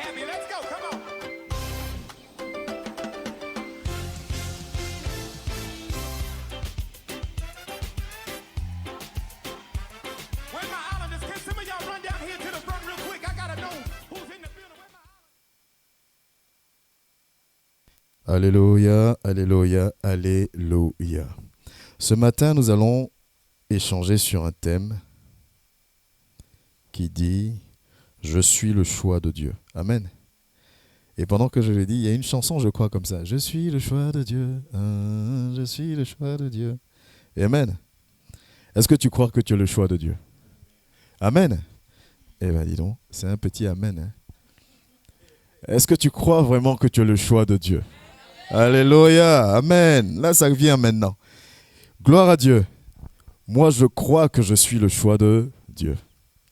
at me. Let's go. Come on. Where my islanders? Can some of y'all run down here to the front real quick? I gotta know who's in the building. Where my Alléluia, alléluia, alléluia. Ce matin, nous allons échanger sur un thème qui dit « Je suis le choix de Dieu ». Amen. Et pendant que je l'ai dit, il y a une chanson, je crois, comme ça. « Je suis le choix de Dieu, je suis le choix de Dieu ». Amen. Est-ce que tu crois que tu es le choix de Dieu? Amen. Eh bien, dis donc, c'est un petit amen. Hein. Est-ce que tu crois vraiment que tu es le choix de Dieu? Alléluia, amen. Là, ça vient maintenant. Gloire à Dieu. Moi, je crois que je suis le choix de Dieu.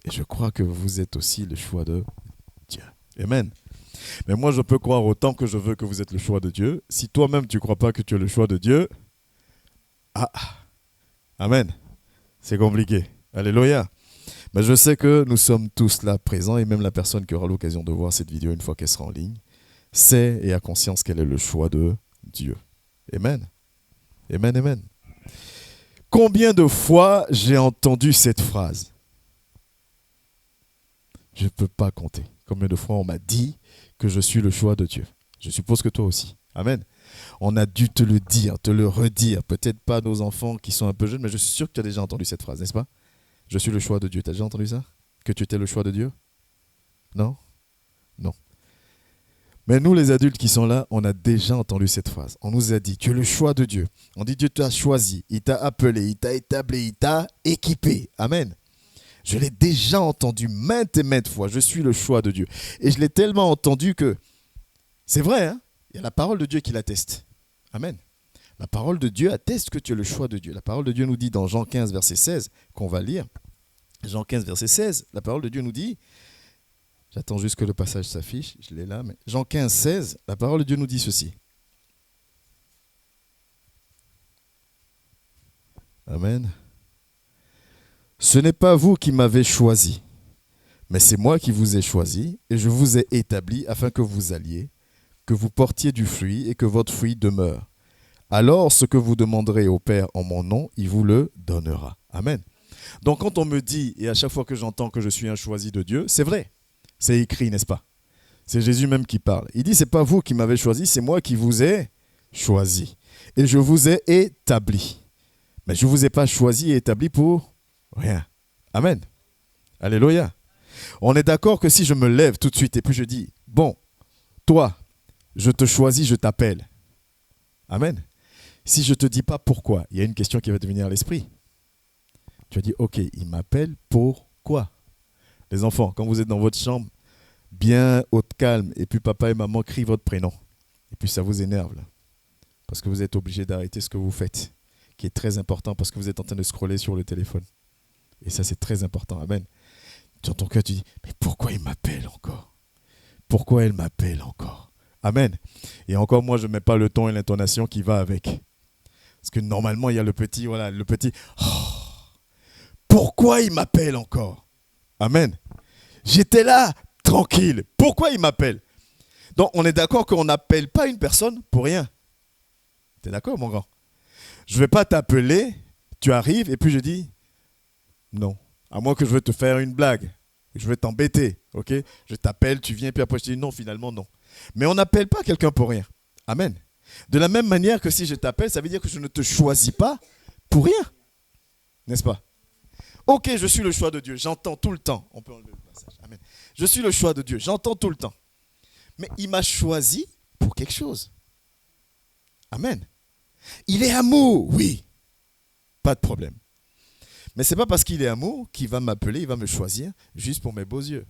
Et je crois que vous êtes aussi le choix de Dieu. Amen. Mais moi, je peux croire autant que je veux que vous êtes le choix de Dieu. Si toi-même, tu ne crois pas que tu es le choix de Dieu, amen. C'est compliqué. Alléluia. Mais je sais que nous sommes tous là présents et même la personne qui aura l'occasion de voir cette vidéo une fois qu'elle sera en ligne sait et a conscience qu'elle est le choix de Dieu. Amen. Amen, amen. Combien de fois j'ai entendu cette phrase? Je ne peux pas compter. Combien de fois on m'a dit que je suis le choix de Dieu? Je suppose que toi aussi. Amen. On a dû te le dire, te le redire. Peut-être pas nos enfants qui sont un peu jeunes, mais je suis sûr que tu as déjà entendu cette phrase, n'est-ce pas? Je suis le choix de Dieu. Tu as déjà entendu ça? Que tu étais le choix de Dieu? Non? Non. Mais nous, les adultes qui sont là, on a déjà entendu cette phrase. On nous a dit, tu es le choix de Dieu. On dit, Dieu t'a choisi, il t'a appelé, il t'a établi, il t'a équipé. Amen. Je l'ai déjà entendu maintes et maintes fois. Je suis le choix de Dieu. Et je l'ai tellement entendu que, c'est vrai, hein? Il y a la parole de Dieu qui l'atteste. Amen. La parole de Dieu atteste que tu es le choix de Dieu. La parole de Dieu nous dit dans Jean 15, verset 16, qu'on va lire. Jean 15, verset 16, la parole de Dieu nous dit, j'attends juste que le passage s'affiche, je l'ai là, mais Jean 15, 16, la parole de Dieu nous dit ceci. Amen. Ce n'est pas vous qui m'avez choisi, mais c'est moi qui vous ai choisi et je vous ai établi afin que vous alliez, que vous portiez du fruit et que votre fruit demeure. Alors ce que vous demanderez au Père en mon nom, il vous le donnera. Amen. Donc quand on me dit, et à chaque fois que j'entends que je suis un choisi de Dieu, c'est vrai. C'est écrit, n'est-ce pas? C'est Jésus même qui parle. Il dit, c'est pas vous qui m'avez choisi, c'est moi qui vous ai choisi. Et je vous ai établi. Mais je ne vous ai pas choisi et établi pour rien. Amen. Alléluia. On est d'accord que si je me lève tout de suite et puis je dis, bon, toi, je te choisis, je t'appelle. Amen. Si je ne te dis pas pourquoi, il y a une question qui va te venir à l'esprit. Tu vas dire, ok, il m'appelle pour quoi? Les enfants, quand vous êtes dans votre chambre, bien au calme, et puis papa et maman crient votre prénom, et puis ça vous énerve, là, parce que vous êtes obligé d'arrêter ce que vous faites, qui est très important, parce que vous êtes en train de scroller sur le téléphone. Et ça, c'est très important. Amen. Dans ton cœur, tu dis, mais pourquoi il m'appelle encore? Pourquoi elle m'appelle encore? Amen. Et encore, moi, je ne mets pas le ton et l'intonation qui va avec. Parce que normalement, il y a le petit, oh, pourquoi il m'appelle encore? Amen. J'étais là, tranquille. Pourquoi il m'appelle? Donc, on est d'accord qu'on n'appelle pas une personne pour rien. Tu es d'accord, mon grand? Je ne vais pas t'appeler, tu arrives, et puis je dis, non. À moins que je veux te faire une blague. Je veux t'embêter, ok? Je t'appelle, tu viens, puis après je te dis non, finalement, non. Mais on n'appelle pas quelqu'un pour rien. Amen. De la même manière que si je t'appelle, ça veut dire que je ne te choisis pas pour rien. N'est-ce pas? Ok, je suis le choix de Dieu. J'entends tout le temps. On peut enlever le passage. Amen. Je suis le choix de Dieu. J'entends tout le temps. Mais il m'a choisi pour quelque chose. Amen. Il est amour, oui. Pas de problème. Mais ce n'est pas parce qu'il est amour qu'il va m'appeler, il va me choisir juste pour mes beaux yeux.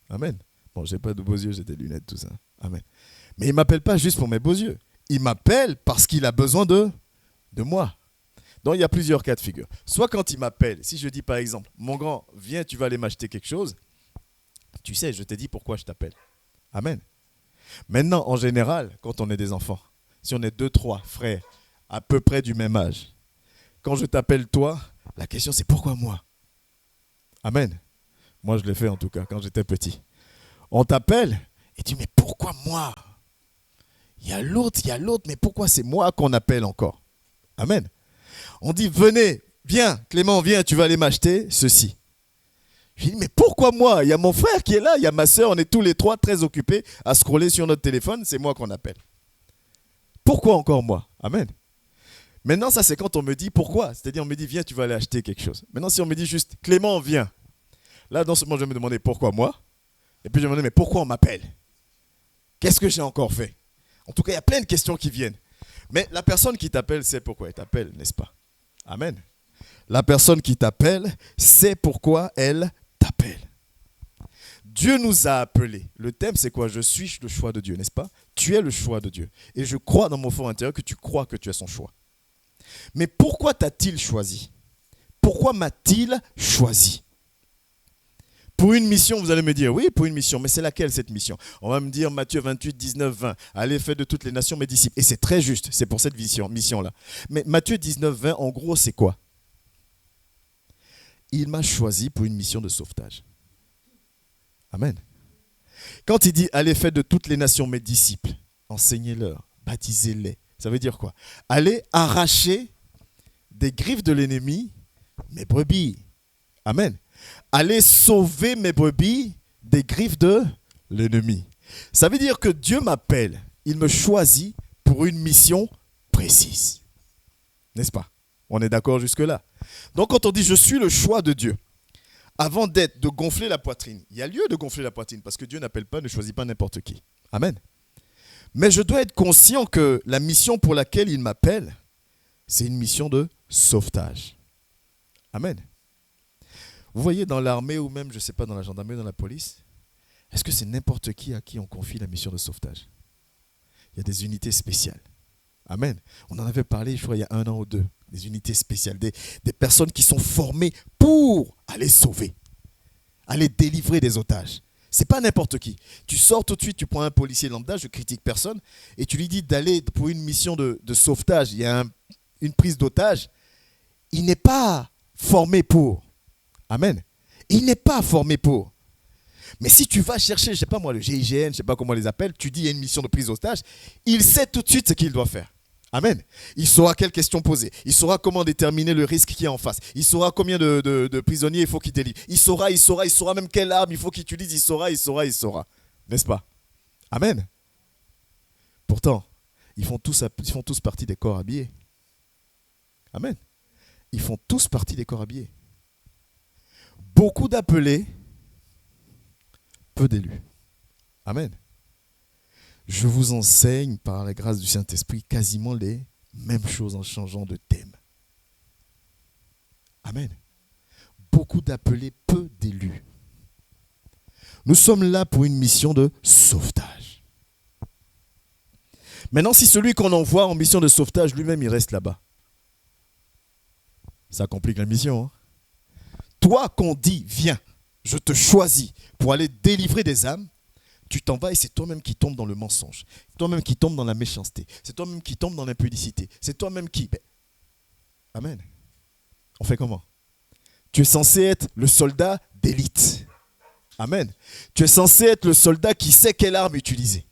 Amen. Bon, je n'ai pas de beaux yeux, j'ai des lunettes, tout ça. Amen. Mais il ne m'appelle pas juste pour mes beaux yeux. Il m'appelle parce qu'il a besoin de moi. Donc, il y a plusieurs cas de figure. Soit quand il m'appelle, si je dis par exemple, mon grand, viens, tu vas aller m'acheter quelque chose. Tu sais, je t'ai dit pourquoi je t'appelle. Amen. Maintenant, en général, quand on est des enfants, si on est 2, 3 frères à peu près du même âge, quand je t'appelle toi, la question c'est pourquoi moi? Amen. Moi, je l'ai fait en tout cas quand j'étais petit. On t'appelle Et tu dis, mais pourquoi moi? Il y a l'autre, mais pourquoi c'est moi qu'on appelle encore? Amen. On dit, venez, viens, Clément, viens, tu vas aller m'acheter ceci. Je dis, mais pourquoi moi? Il y a mon frère qui est là, il y a ma soeur, on est tous les trois très occupés à scroller sur notre téléphone, c'est moi qu'on appelle. Pourquoi encore moi? Amen. Maintenant, ça c'est quand on me dit pourquoi. C'est-à-dire, on me dit, viens, tu vas aller acheter quelque chose. Maintenant, si on me dit juste, Clément, viens. Là, non seulement je vais me demander pourquoi moi, et puis je vais me demander, mais pourquoi on m'appelle? Qu'est-ce que j'ai encore fait? En tout cas, il y a plein de questions qui viennent. Mais la personne qui t'appelle sait pourquoi elle t'appelle, n'est-ce pas? Amen. La personne qui t'appelle sait pourquoi elle t'appelle. Dieu nous a appelés. Le thème, c'est quoi? Je suis le choix de Dieu, n'est-ce pas? Tu es le choix de Dieu. Et je crois dans mon fort intérieur que tu crois que tu es son choix. Mais pourquoi t'a-t-il choisi? Pourquoi m'a-t-il choisi? Pour une mission, vous allez me dire, oui, pour une mission, mais c'est laquelle cette mission? On va me dire Matthieu 28, 19, 20, allez, faites de toutes les nations mes disciples. Et c'est très juste, c'est pour cette mission-là. Mais Matthieu 19, 20, en gros, c'est quoi? Il m'a choisi pour une mission de sauvetage. Amen. Quand il dit, allez, faites de toutes les nations mes disciples, enseignez-leur, baptisez-les, ça veut dire quoi? Allez arracher des griffes de l'ennemi mes brebis. Amen. Allez sauver mes brebis des griffes de l'ennemi. Ça veut dire que Dieu m'appelle, il me choisit pour une mission précise. N'est-ce pas? On est d'accord jusque-là. Donc quand on dit je suis le choix de Dieu, avant de gonfler la poitrine, il y a lieu de gonfler la poitrine parce que Dieu n'appelle pas, ne choisit pas n'importe qui. Amen. Mais je dois être conscient que la mission pour laquelle il m'appelle, c'est une mission de sauvetage. Amen. Vous voyez, dans l'armée ou même, je ne sais pas, dans la gendarmerie, dans la police, est-ce que c'est n'importe qui à qui on confie la mission de sauvetage? Il y a des unités spéciales. Amen. On en avait parlé, je crois, il y a 1 an ou 2. Des unités spéciales, des personnes qui sont formées pour aller sauver, aller délivrer des otages. Ce n'est pas n'importe qui. Tu sors tout de suite, tu prends un policier lambda, je critique personne, et tu lui dis d'aller pour une mission de sauvetage. Il y a une prise d'otage. Il n'est pas formé pour. Amen. Il n'est pas formé pour. Mais si tu vas chercher, je ne sais pas moi, le GIGN, je ne sais pas comment on les appelle, tu dis il y a une mission de prise d'otage, il sait tout de suite ce qu'il doit faire. Amen. Il saura quelles questions poser. Il saura comment déterminer le risque qui est en face. Il saura combien de prisonniers il faut qu'il délivre. Il saura même quelle arme il faut qu'il utilise. Il saura. N'est-ce pas? Amen. Pourtant, ils font tous partie des corps habillés. Amen. Ils font tous partie des corps habillés. Beaucoup d'appelés, peu d'élus. Amen. Je vous enseigne par la grâce du Saint-Esprit quasiment les mêmes choses en changeant de thème. Amen. Beaucoup d'appelés, peu d'élus. Nous sommes là pour une mission de sauvetage. Maintenant, si celui qu'on envoie en mission de sauvetage, lui-même, il reste là-bas, ça complique la mission. Hein? Toi qu'on dit, viens, je te choisis pour aller délivrer des âmes, tu t'en vas et c'est toi-même qui tombes dans le mensonge. C'est toi-même qui tombes dans la méchanceté. C'est toi-même qui tombes dans l'impudicité. C'est toi-même qui... Amen. On fait comment? Tu es censé être le soldat d'élite. Amen. Tu es censé être le soldat qui sait quelle arme utiliser.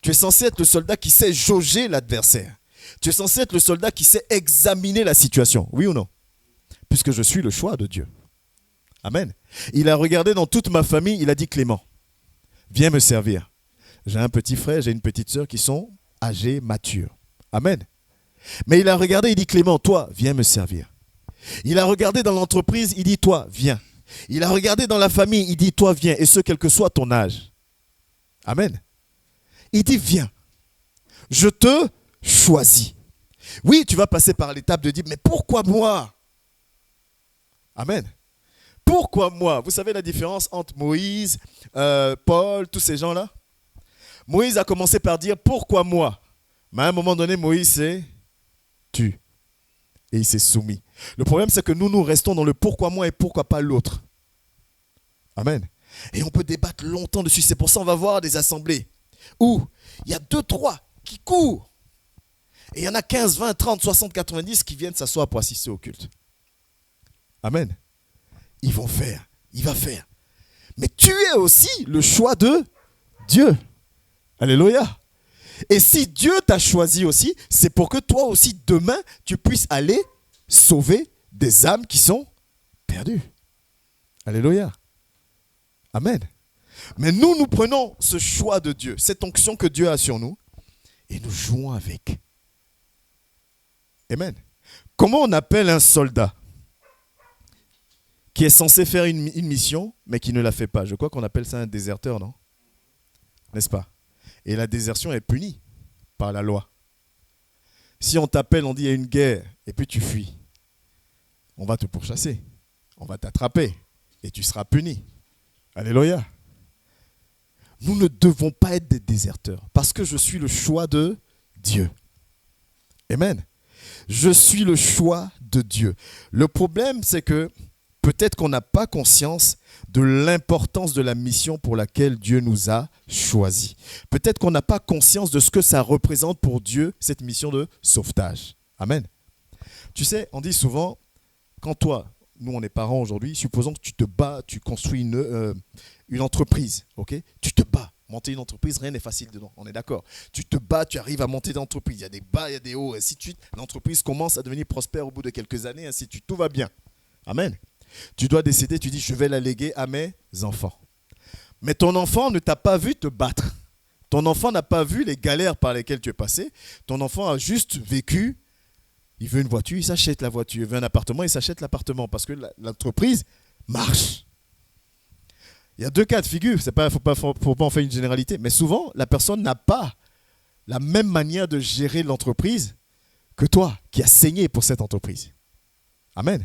Tu es censé être le soldat qui sait jauger l'adversaire. Tu es censé être le soldat qui sait examiner la situation. Oui ou non? Puisque je suis le choix de Dieu. Amen. Il a regardé dans toute ma famille, il a dit Clément, viens me servir. J'ai un petit frère, j'ai une petite sœur qui sont âgés, matures. Amen. Mais il a regardé, il dit Clément, toi, viens me servir. Il a regardé dans l'entreprise, il dit toi, viens. Il a regardé dans la famille, il dit toi, viens. Et ce, quel que soit ton âge. Amen. Il dit viens. Je te choisis. Oui, tu vas passer par l'étape de dire mais pourquoi moi? Amen. Pourquoi moi? Vous savez la différence entre Moïse, Paul, tous ces gens-là? Moïse a commencé par dire pourquoi moi? Mais à un moment donné, Moïse s'est tu. Et il s'est soumis. Le problème, c'est que nous restons dans le pourquoi moi et pourquoi pas l'autre. Amen. Et on peut débattre longtemps dessus. C'est pour ça qu'on va voir des assemblées où il y a 2, 3 qui courent. Et il y en a 15, 20, 30, 60, 90 qui viennent s'asseoir pour assister au culte. Amen. Il va faire. Mais tu es aussi le choix de Dieu. Alléluia. Et si Dieu t'a choisi aussi, c'est pour que toi aussi, demain, tu puisses aller sauver des âmes qui sont perdues. Alléluia. Amen. Mais nous prenons ce choix de Dieu, cette onction que Dieu a sur nous, et nous jouons avec. Amen. Comment on appelle un soldat qui est censé faire une mission, mais qui ne la fait pas? Je crois qu'on appelle ça un déserteur, non? N'est-ce pas? Et la désertion est punie par la loi. Si on t'appelle, on dit il y a une guerre, et puis tu fuis, on va te pourchasser, on va t'attraper, et tu seras puni. Alléluia. Nous ne devons pas être des déserteurs, parce que je suis le choix de Dieu. Amen. Je suis le choix de Dieu. Le problème, c'est que peut-être qu'on n'a pas conscience de l'importance de la mission pour laquelle Dieu nous a choisis. Peut-être qu'on n'a pas conscience de ce que ça représente pour Dieu, cette mission de sauvetage. Amen. Tu sais, on dit souvent, quand toi, nous on est parents aujourd'hui, supposons que tu te bats, tu construis une entreprise, ok? Tu te bats. Monter une entreprise, rien n'est facile dedans, on est d'accord. Tu te bats, tu arrives à monter une entreprise, il y a des bas, il y a des hauts, et ainsi de suite. L'entreprise commence à devenir prospère au bout de quelques années, ainsi de suite. Tout va bien. Amen. Tu dois décider, tu dis, je vais la léguer à mes enfants. Mais ton enfant ne t'a pas vu te battre. Ton enfant n'a pas vu les galères par lesquelles tu es passé. Ton enfant a juste vécu. Il veut une voiture, il s'achète la voiture. Il veut un appartement, il s'achète l'appartement parce que l'entreprise marche. Il y a deux cas de figure. Il ne faut pas en faire une généralité. Mais souvent, la personne n'a pas la même manière de gérer l'entreprise que toi qui as saigné pour cette entreprise. Amen.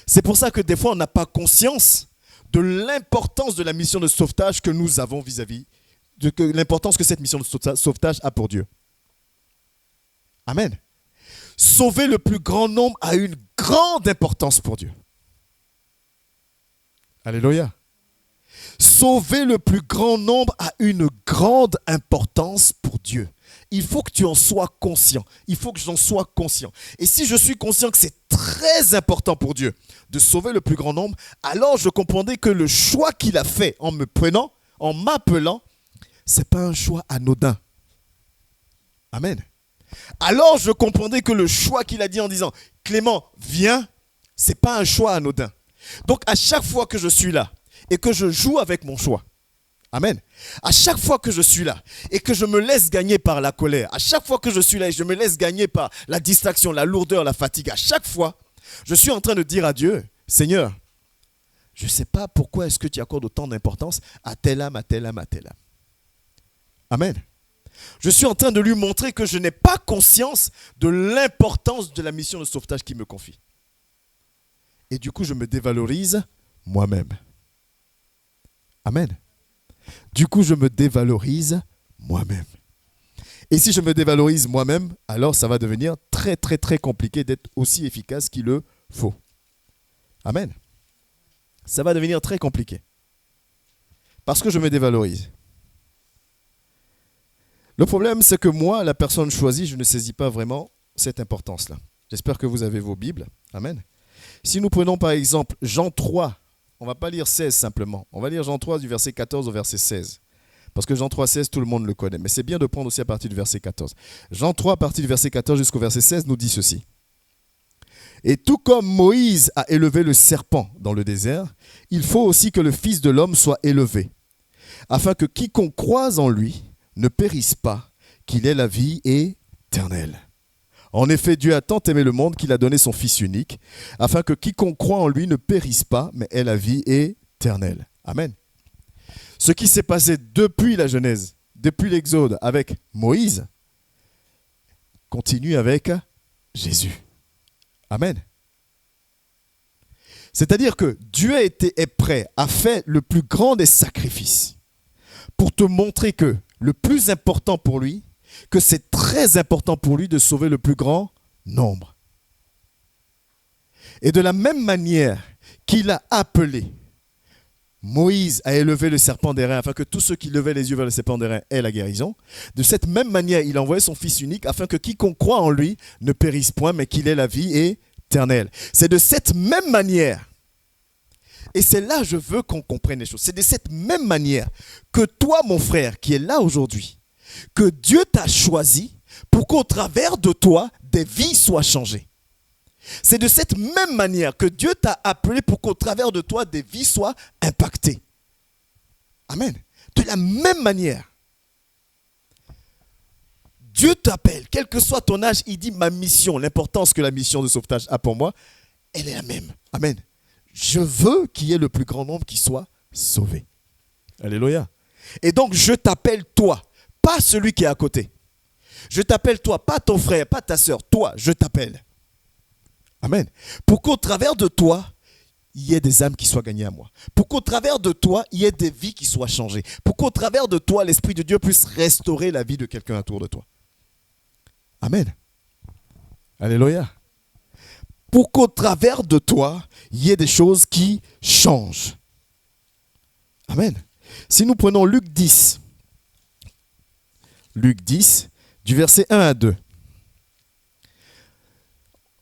C'est pour ça que des fois, on n'a pas conscience de l'importance de la mission de sauvetage que nous avons vis-à-vis de l'importance que cette mission de sauvetage a pour Dieu. Amen. Sauver le plus grand nombre a une grande importance pour Dieu. Alléluia. Sauver le plus grand nombre a une grande importance pour Dieu. Il faut que tu en sois conscient. Il faut que j'en sois conscient. Et si je suis conscient que c'est très important pour Dieu de sauver le plus grand nombre, alors je comprendrai que le choix qu'il a fait en me prenant, en m'appelant, ce n'est pas un choix anodin. Amen. Alors je comprendrai que le choix qu'il a dit en disant « Clément, viens », ce n'est pas un choix anodin. Donc à chaque fois que je suis là et que je joue avec mon choix, amen, à chaque fois que je suis là et que je me laisse gagner par la colère, à chaque fois que je suis là et je me laisse gagner par la distraction, la lourdeur, la fatigue, à chaque fois, je suis en train de dire à Dieu, Seigneur, je ne sais pas pourquoi est-ce que tu accordes autant d'importance à telle âme, à telle âme, à telle âme. Amen. Je suis en train de lui montrer que je n'ai pas conscience de l'importance de la mission de sauvetage qu'il me confie. Et du coup, je me dévalorise moi-même. Amen. Du coup, je me dévalorise moi-même. Et si je me dévalorise moi-même, alors ça va devenir très, très, très compliqué d'être aussi efficace qu'il le faut. Amen. Ça va devenir très compliqué. Parce que je me dévalorise. Le problème, c'est que moi, la personne choisie, je ne saisis pas vraiment cette importance-là. J'espère que vous avez vos Bibles. Amen. Si nous prenons par exemple Jean 3, on ne va pas lire 16 simplement. On va lire Jean 3 du verset 14 au verset 16. Parce que Jean 3, 16, tout le monde le connaît. Mais c'est bien de prendre aussi à partir du verset 14. Jean 3, à partir du verset 14 jusqu'au verset 16, nous dit ceci. Et tout comme Moïse a élevé le serpent dans le désert, il faut aussi que le Fils de l'homme soit élevé, afin que quiconque croise en lui ne périsse pas, qu'il ait la vie éternelle. En effet, Dieu a tant aimé le monde qu'il a donné son Fils unique, afin que quiconque croit en lui ne périsse pas, mais ait la vie éternelle. Amen. Ce qui s'est passé depuis la Genèse, depuis l'Exode avec Moïse, continue avec Jésus. Amen. C'est-à-dire que Dieu est prêt à faire le plus grand des sacrifices pour te montrer que le plus important pour lui, que c'est très important pour lui de sauver le plus grand nombre. Et de la même manière qu'il a appelé Moïse à élever le serpent des reins afin que tous ceux qui levaient les yeux vers le serpent des reins aient la guérison, de cette même manière, il a envoyé son Fils unique afin que quiconque croit en lui ne périsse point, mais qu'il ait la vie éternelle. C'est de cette même manière, et c'est là que je veux qu'on comprenne les choses, c'est de cette même manière que toi, mon frère, qui est là aujourd'hui, que Dieu t'a choisi pour qu'au travers de toi, des vies soient changées. C'est de cette même manière que Dieu t'a appelé pour qu'au travers de toi, des vies soient impactées. Amen. De la même manière. Dieu t'appelle, quel que soit ton âge, il dit ma mission, l'importance que la mission de sauvetage a pour moi, elle est la même. Amen. Je veux qu'il y ait le plus grand nombre qui soit sauvé. Alléluia. Et donc je t'appelle toi, pas celui qui est à côté. Je t'appelle toi, pas ton frère, pas ta soeur, toi, je t'appelle. Amen. Pour qu'au travers de toi, il y ait des âmes qui soient gagnées à moi. Pour qu'au travers de toi, il y ait des vies qui soient changées. Pour qu'au travers de toi, l'Esprit de Dieu puisse restaurer la vie de quelqu'un autour de toi. Amen. Alléluia. Pour qu'au travers de toi, il y ait des choses qui changent. Amen. Si nous prenons Luc 10, du verset 1 à 2.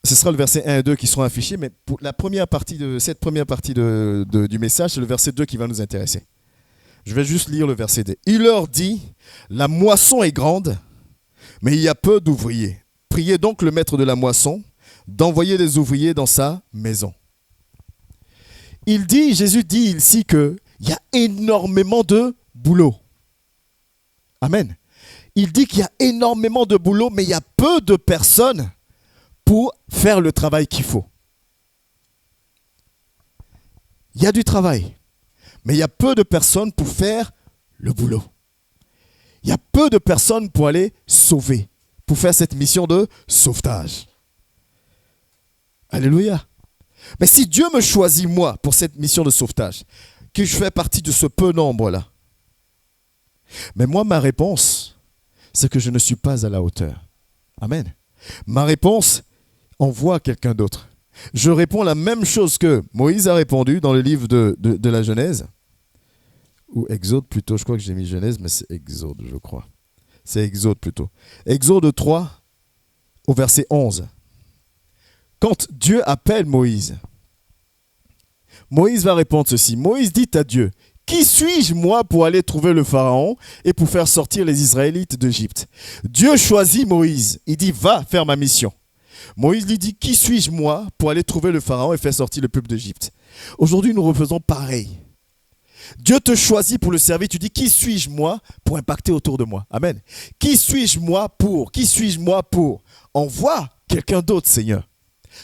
Ce sera le verset 1 et 2 qui seront affichés, mais pour la première partie de cette première partie du message, c'est le verset 2 qui va nous intéresser. Je vais juste lire le verset 2. Il leur dit, la moisson est grande, mais il y a peu d'ouvriers. Priez donc le maître de la moisson d'envoyer des ouvriers dans sa maison. Jésus dit ici qu'il y a énormément de boulot. Amen. Il dit qu'il y a énormément de boulot, mais il y a peu de personnes pour faire le travail qu'il faut. Il y a du travail, mais il y a peu de personnes pour faire le boulot. Il y a peu de personnes pour aller sauver, pour faire cette mission de sauvetage. Alléluia. Mais si Dieu me choisit, moi, pour cette mission de sauvetage, que je fais partie de ce peu nombre-là, mais moi, ma réponse, c'est que je ne suis pas à la hauteur. Amen. Ma réponse, envoie quelqu'un d'autre. Je réponds la même chose que Moïse a répondu dans le livre de la Genèse, ou Exode plutôt, je crois que j'ai mis Genèse, mais c'est Exode, je crois. C'est Exode plutôt. Exode 3, au verset 11. Quand Dieu appelle Moïse, Moïse va répondre ceci. Moïse dit à Dieu, qui suis-je moi pour aller trouver le Pharaon et pour faire sortir les Israélites d'Égypte? Dieu choisit Moïse. Il dit, va faire ma mission. Moïse lui dit, qui suis-je moi pour aller trouver le Pharaon et faire sortir le peuple d'Égypte? Aujourd'hui, nous refaisons pareil. Dieu te choisit pour le servir. Tu dis, qui suis-je moi pour impacter autour de moi? Amen. Qui suis-je moi pour? Qui suis-je moi pour? Envoie quelqu'un d'autre, Seigneur.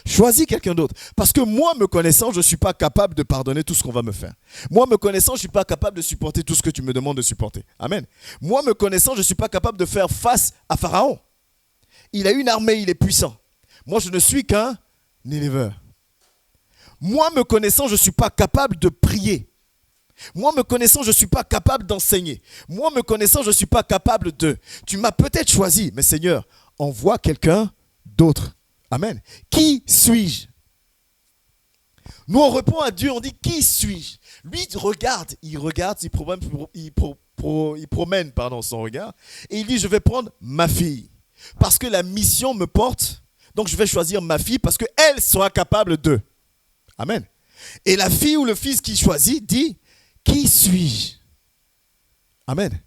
Choisis quelqu'un d'autre. Parce que moi, me connaissant, je ne suis pas capable de pardonner tout ce qu'on va me faire. Moi, me connaissant, je ne suis pas capable de supporter tout ce que tu me demandes de supporter. Amen. Moi, me connaissant, je ne suis pas capable de faire face à Pharaon. Il a une armée, il est puissant. Moi, je ne suis qu'un éleveur. Moi, me connaissant, je ne suis pas capable de prier. Moi, me connaissant, je ne suis pas capable d'enseigner. Moi, me connaissant, je ne suis pas capable de... Tu m'as peut-être choisi, mais Seigneur, envoie quelqu'un d'autre. Amen. Qui suis-je? Nous, on répond à Dieu, on dit, qui suis-je? Lui, il regarde, il promène son regard, et il dit, je vais prendre ma fille. Parce que la mission me porte, donc je vais choisir ma fille, parce qu'elle sera capable de. Amen. Et la fille ou le fils qu'il choisit dit, qui suis-je? Amen.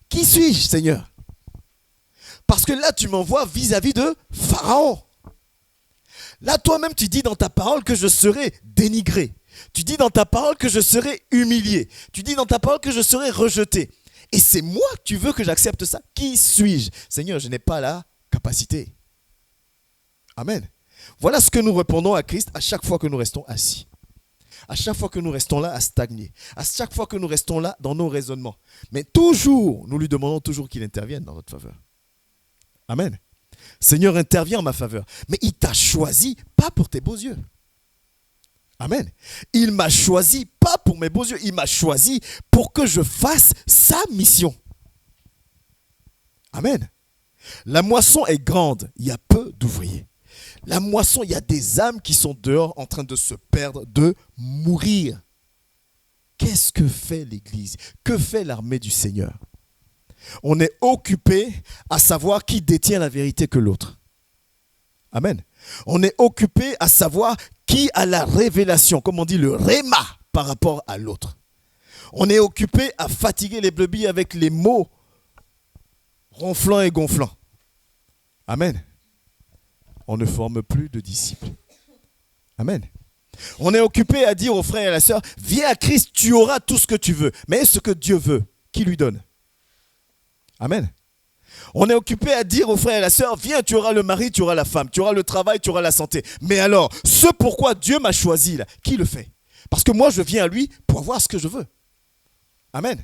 Qui suis-je, Seigneur? Parce que là, tu m'envoies vis-à-vis de Pharaon. Là, toi-même, tu dis dans ta parole que je serai dénigré. Tu dis dans ta parole que je serai humilié. Tu dis dans ta parole que je serai rejeté. Et c'est moi que tu veux que j'accepte ça? Qui suis-je? Seigneur, je n'ai pas la capacité. Amen. Voilà ce que nous répondons à Christ à chaque fois que nous restons assis. À chaque fois que nous restons là à stagner. À chaque fois que nous restons là dans nos raisonnements. Mais toujours, nous lui demandons toujours qu'il intervienne dans notre faveur. Amen. Seigneur, interviens en ma faveur. Mais il t'a choisi pas pour tes beaux yeux. Amen. Il m'a choisi pas pour mes beaux yeux. Il m'a choisi pour que je fasse sa mission. Amen. La moisson est grande. Il y a peu d'ouvriers. La moisson, il y a des âmes qui sont dehors en train de se perdre, de mourir. Qu'est-ce que fait l'Église? Que fait l'armée du Seigneur? On est occupé à savoir qui détient la vérité que l'autre. Amen. On est occupé à savoir qui a la révélation, comme on dit le réma par rapport à l'autre. On est occupé à fatiguer les brebis avec les mots ronflant et gonflant. Amen. On ne forme plus de disciples. Amen. On est occupé à dire aux frères et à la sœur, viens à Christ, tu auras tout ce que tu veux. Mais ce que Dieu veut, qui lui donne? Amen. On est occupé à dire aux frères et à la sœur, viens, tu auras le mari, tu auras la femme, tu auras le travail, tu auras la santé. Mais alors, ce pourquoi Dieu m'a choisi, là, qui le fait? Parce que moi, je viens à lui pour avoir ce que je veux. Amen.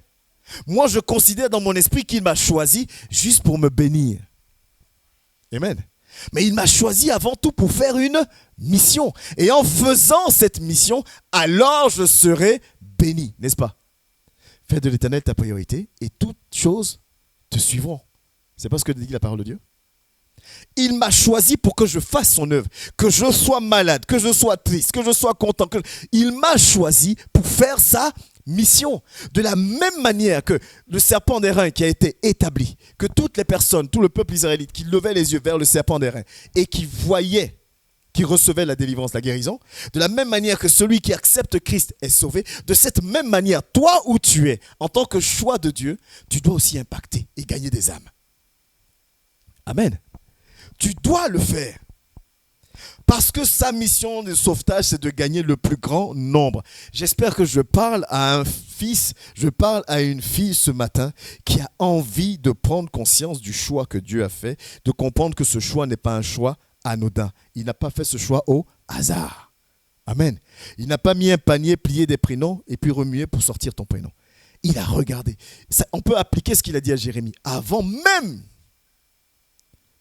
Moi, je considère dans mon esprit qu'il m'a choisi juste pour me bénir. Amen. Mais il m'a choisi avant tout pour faire une mission. Et en faisant cette mission, alors je serai béni, n'est-ce pas? Fais de l'Éternel ta priorité et toutes choses te suivront. C'est pas ce que dit la parole de Dieu? Il m'a choisi pour que je fasse son œuvre, que je sois malade, que je sois triste, que je sois content. Il m'a choisi pour faire sa mission. De la même manière que le serpent d'airain qui a été établi, que toutes les personnes, tout le peuple israélite qui levait les yeux vers le serpent d'airain et qui voyait, qui recevait la délivrance, la guérison, de la même manière que celui qui accepte Christ est sauvé, de cette même manière, toi où tu es, en tant que choix de Dieu, tu dois aussi impacter et gagner des âmes. Amen. Tu dois le faire. Parce que sa mission de sauvetage, c'est de gagner le plus grand nombre. J'espère que je parle à un fils, je parle à une fille ce matin qui a envie de prendre conscience du choix que Dieu a fait, de comprendre que ce choix n'est pas un choix anodin. Il n'a pas fait ce choix au hasard. Amen. Il n'a pas mis un panier, plié des prénoms et puis remué pour sortir ton prénom. Il a regardé. Ça, on peut appliquer ce qu'il a dit à Jérémie. Avant même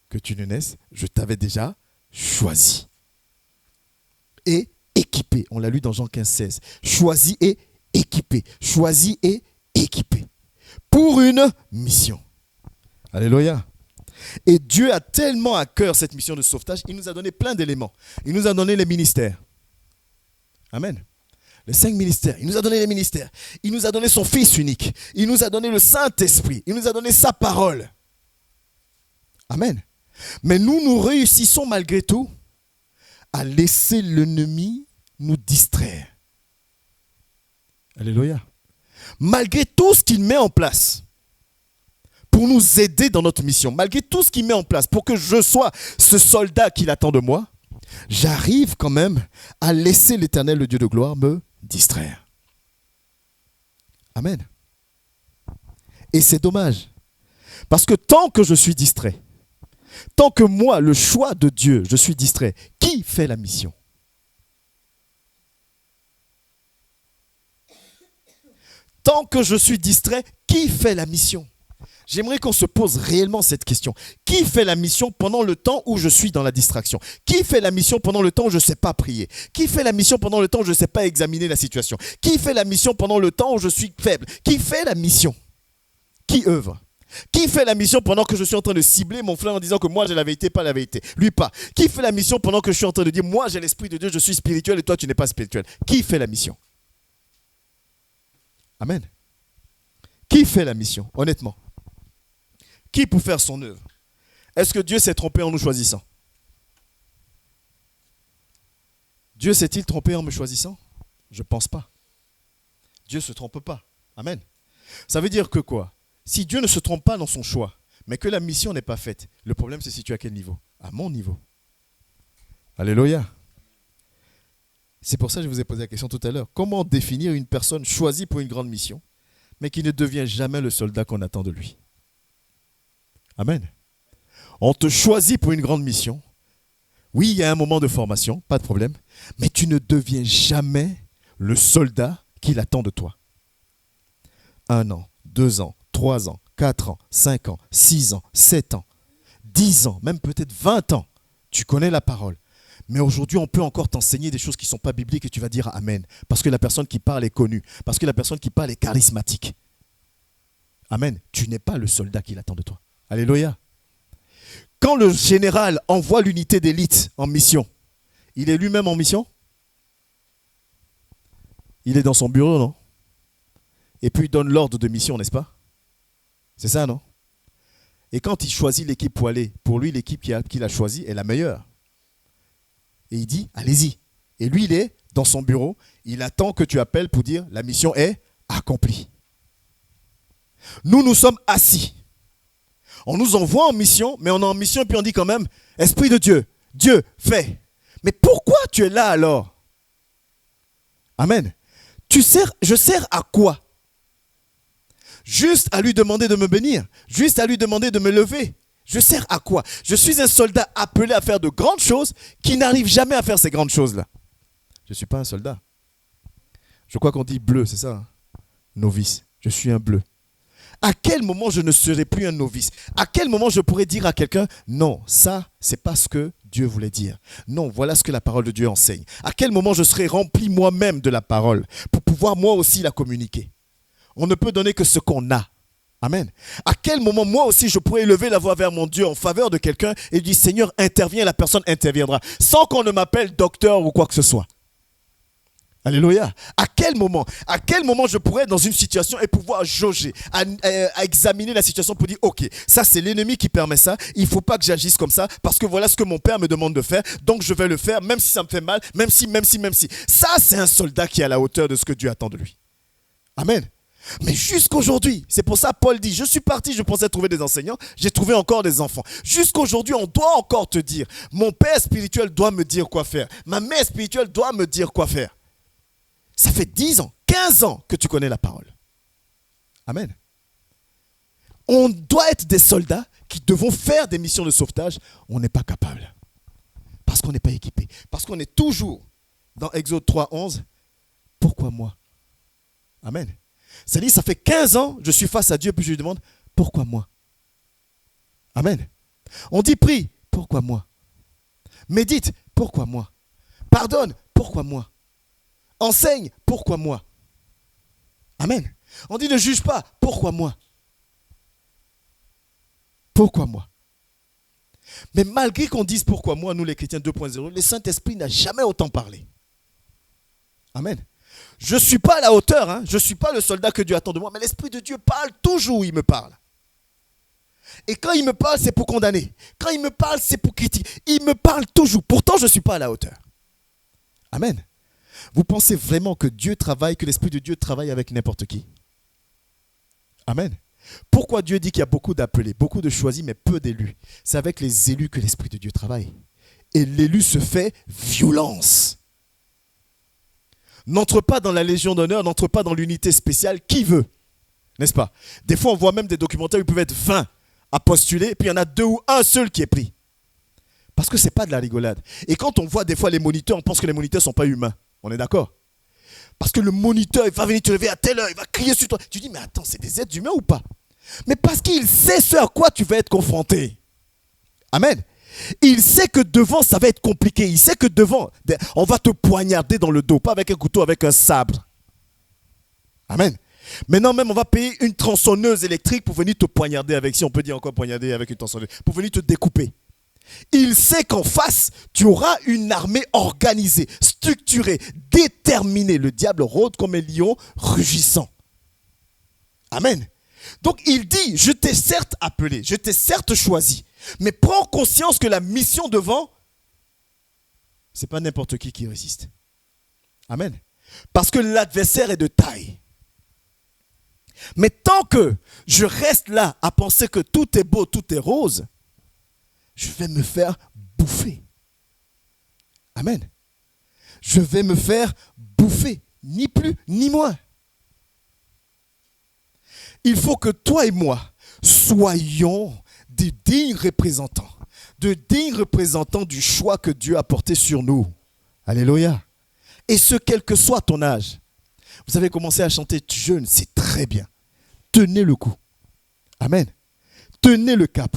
que tu ne naisses, je t'avais déjà choisi et équipé. On l'a lu dans Jean 15, 16. Choisi et équipé. Choisi et équipé. Pour une mission. Alléluia. Et Dieu a tellement à cœur cette mission de sauvetage, il nous a donné plein d'éléments. Il nous a donné les ministères. Amen. Les 5 ministères. Il nous a donné les ministères. Il nous a donné son Fils unique. Il nous a donné le Saint-Esprit. Il nous a donné sa parole. Amen. Mais nous réussissons malgré tout à laisser l'ennemi nous distraire. Alléluia. Malgré tout ce qu'il met en place pour nous aider dans notre mission, malgré tout ce qu'il met en place pour que je sois ce soldat qu'il attend de moi, j'arrive quand même à laisser l'Éternel, le Dieu de gloire, me distraire. Amen. Et c'est dommage. Parce que tant que je suis distrait, tant que moi, le choix de Dieu, je suis distrait, qui fait la mission? Tant que je suis distrait, qui fait la mission? J'aimerais qu'on se pose réellement cette question. Qui fait la mission pendant le temps où je suis dans la distraction? Qui fait la mission pendant le temps où je ne sais pas prier? Qui fait la mission pendant le temps où je ne sais pas examiner la situation? Qui fait la mission pendant le temps où je suis faible? Qui fait la mission? Qui œuvre? Qui fait la mission pendant que je suis en train de cibler mon frère en disant que moi j'ai la vérité, pas la vérité? Lui pas. Qui fait la mission pendant que je suis en train de dire moi j'ai l'Esprit de Dieu, je suis spirituel et toi tu n'es pas spirituel? Qui fait la mission? Amen. Qui fait la mission, honnêtement? Qui pour faire son œuvre? Est-ce que Dieu s'est trompé en nous choisissant? Dieu s'est-il trompé en me choisissant? Je ne pense pas. Dieu ne se trompe pas. Amen. Ça veut dire que quoi? Si Dieu ne se trompe pas dans son choix, mais que la mission n'est pas faite, le problème c'est situé à quel niveau? À mon niveau. Alléluia. C'est pour ça que je vous ai posé la question tout à l'heure. Comment définir une personne choisie pour une grande mission, mais qui ne devient jamais le soldat qu'on attend de lui? Amen. On te choisit pour une grande mission. Oui, il y a un moment de formation, pas de problème, mais tu ne deviens jamais le soldat qu'il attend de toi. 1 an, 2 ans, 3 ans, 4 ans, 5 ans, 6 ans, 7 ans, 10 ans, même peut-être 20 ans. Tu connais la parole. Mais aujourd'hui, on peut encore t'enseigner des choses qui ne sont pas bibliques et tu vas dire Amen. Parce que la personne qui parle est connue. Parce que la personne qui parle est charismatique. Amen. Tu n'es pas le soldat qu'il attend de toi. Alléluia. Quand le général envoie l'unité d'élite en mission, il est lui-même en mission? Il est dans son bureau, non? Et puis il donne l'ordre de mission, n'est-ce pas? C'est ça, non? Et quand il choisit l'équipe pour aller, pour lui, l'équipe qu'il a choisie est la meilleure. Et il dit, allez-y. Et lui, il est dans son bureau, il attend que tu appelles pour dire, la mission est accomplie. Nous sommes assis. On nous envoie en mission, mais on est en mission et puis on dit quand même, Esprit de Dieu, Dieu, fais. Mais pourquoi tu es là alors? Amen. Je sers à quoi? Juste à lui demander de me bénir, juste à lui demander de me lever. Je sers à quoi? Je suis un soldat appelé à faire de grandes choses qui n'arrive jamais à faire ces grandes choses-là. Je ne suis pas un soldat. Je crois qu'on dit bleu, c'est ça, hein? Novice. Je suis un bleu. À quel moment je ne serai plus un novice? À quel moment je pourrais dire à quelqu'un, non, ça, c'est pas ce que Dieu voulait dire. Non, voilà ce que la parole de Dieu enseigne. À quel moment je serai rempli moi-même de la parole pour pouvoir moi aussi la communiquer? On ne peut donner que ce qu'on a. Amen. À quel moment moi aussi je pourrais élever la voix vers mon Dieu en faveur de quelqu'un et dire, Seigneur, interviens, la personne interviendra, sans qu'on ne m'appelle docteur ou quoi que ce soit. Alléluia. À quel moment je pourrais être dans une situation et pouvoir jauger, à examiner la situation pour dire, ok, ça c'est l'ennemi qui permet ça, il ne faut pas que j'agisse comme ça, parce que voilà ce que mon père me demande de faire, donc je vais le faire, même si ça me fait mal, même si. Ça, c'est un soldat qui est à la hauteur de ce que Dieu attend de lui. Amen. Mais jusqu'aujourd'hui, c'est pour ça Paul dit, je suis parti, je pensais trouver des enseignants, j'ai trouvé encore des enfants. Jusqu'aujourd'hui, on doit encore te dire, mon père spirituel doit me dire quoi faire, ma mère spirituelle doit me dire quoi faire. Ça fait 10 ans, 15 ans que tu connais la parole. Amen. On doit être des soldats qui devons faire des missions de sauvetage. On n'est pas capable. Parce qu'on n'est pas équipé. Parce qu'on est toujours dans Exode 3:11. Pourquoi moi? Amen. C'est-à-dire, ça fait 15 ans, je suis face à Dieu, puis je lui demande, pourquoi moi? Amen. On dit prie, pourquoi moi? Médite, pourquoi moi? Pardonne, pourquoi moi? Enseigne, pourquoi moi? Amen. On dit ne juge pas, pourquoi moi? Pourquoi moi? Mais malgré qu'on dise pourquoi moi, nous les chrétiens 2.0, le Saint-Esprit n'a jamais autant parlé. Amen. Je ne suis pas à la hauteur, hein? Je ne suis pas le soldat que Dieu attend de moi, mais l'Esprit de Dieu parle toujours, il me parle. Et quand il me parle, c'est pour condamner. Quand il me parle, c'est pour critiquer. Il me parle toujours. Pourtant, je ne suis pas à la hauteur. Amen. Vous pensez vraiment que Dieu travaille, que l'Esprit de Dieu travaille avec n'importe qui? Amen. Pourquoi Dieu dit qu'il y a beaucoup d'appelés, beaucoup de choisis, mais peu d'élus? C'est avec les élus que l'Esprit de Dieu travaille. Et l'élu se fait violence. N'entre pas dans la Légion d'honneur, n'entre pas dans l'unité spéciale, qui veut? N'est-ce pas? Des fois, on voit même des documentaires où il peut être 20 à postuler, puis il y en a 2 ou un seul qui est pris. Parce que ce n'est pas de la rigolade. Et quand on voit des fois les moniteurs, on pense que les moniteurs ne sont pas humains. On est d'accord? Parce que le moniteur, il va venir te lever à telle heure, il va crier sur toi. Tu dis, mais attends, c'est des êtres humains ou pas? Mais parce qu'il sait ce à quoi tu vas être confronté. Amen. Il sait que devant, ça va être compliqué. Il sait que devant, on va te poignarder dans le dos, pas avec un couteau, avec un sabre. Amen. Maintenant même, on va payer une tronçonneuse électrique pour venir te poignarder avec, si on peut dire encore poignarder avec une tronçonneuse, pour venir te découper. Il sait qu'en face, tu auras une armée organisée, structurée, déterminée. Le diable rôde comme un lion rugissant. Amen. Donc il dit, je t'ai certes appelé, je t'ai certes choisi, mais prends conscience que la mission devant, ce n'est pas n'importe qui résiste. Amen. Parce que l'adversaire est de taille. Mais tant que je reste là à penser que tout est beau, tout est rose, je vais me faire bouffer. Amen. Je vais me faire bouffer, ni plus ni moins. Il faut que toi et moi soyons de dignes représentants du choix que Dieu a porté sur nous. Alléluia. Et ce, quel que soit ton âge. Vous avez commencé à chanter jeune, c'est très bien. Tenez le coup. Amen. Tenez le cap.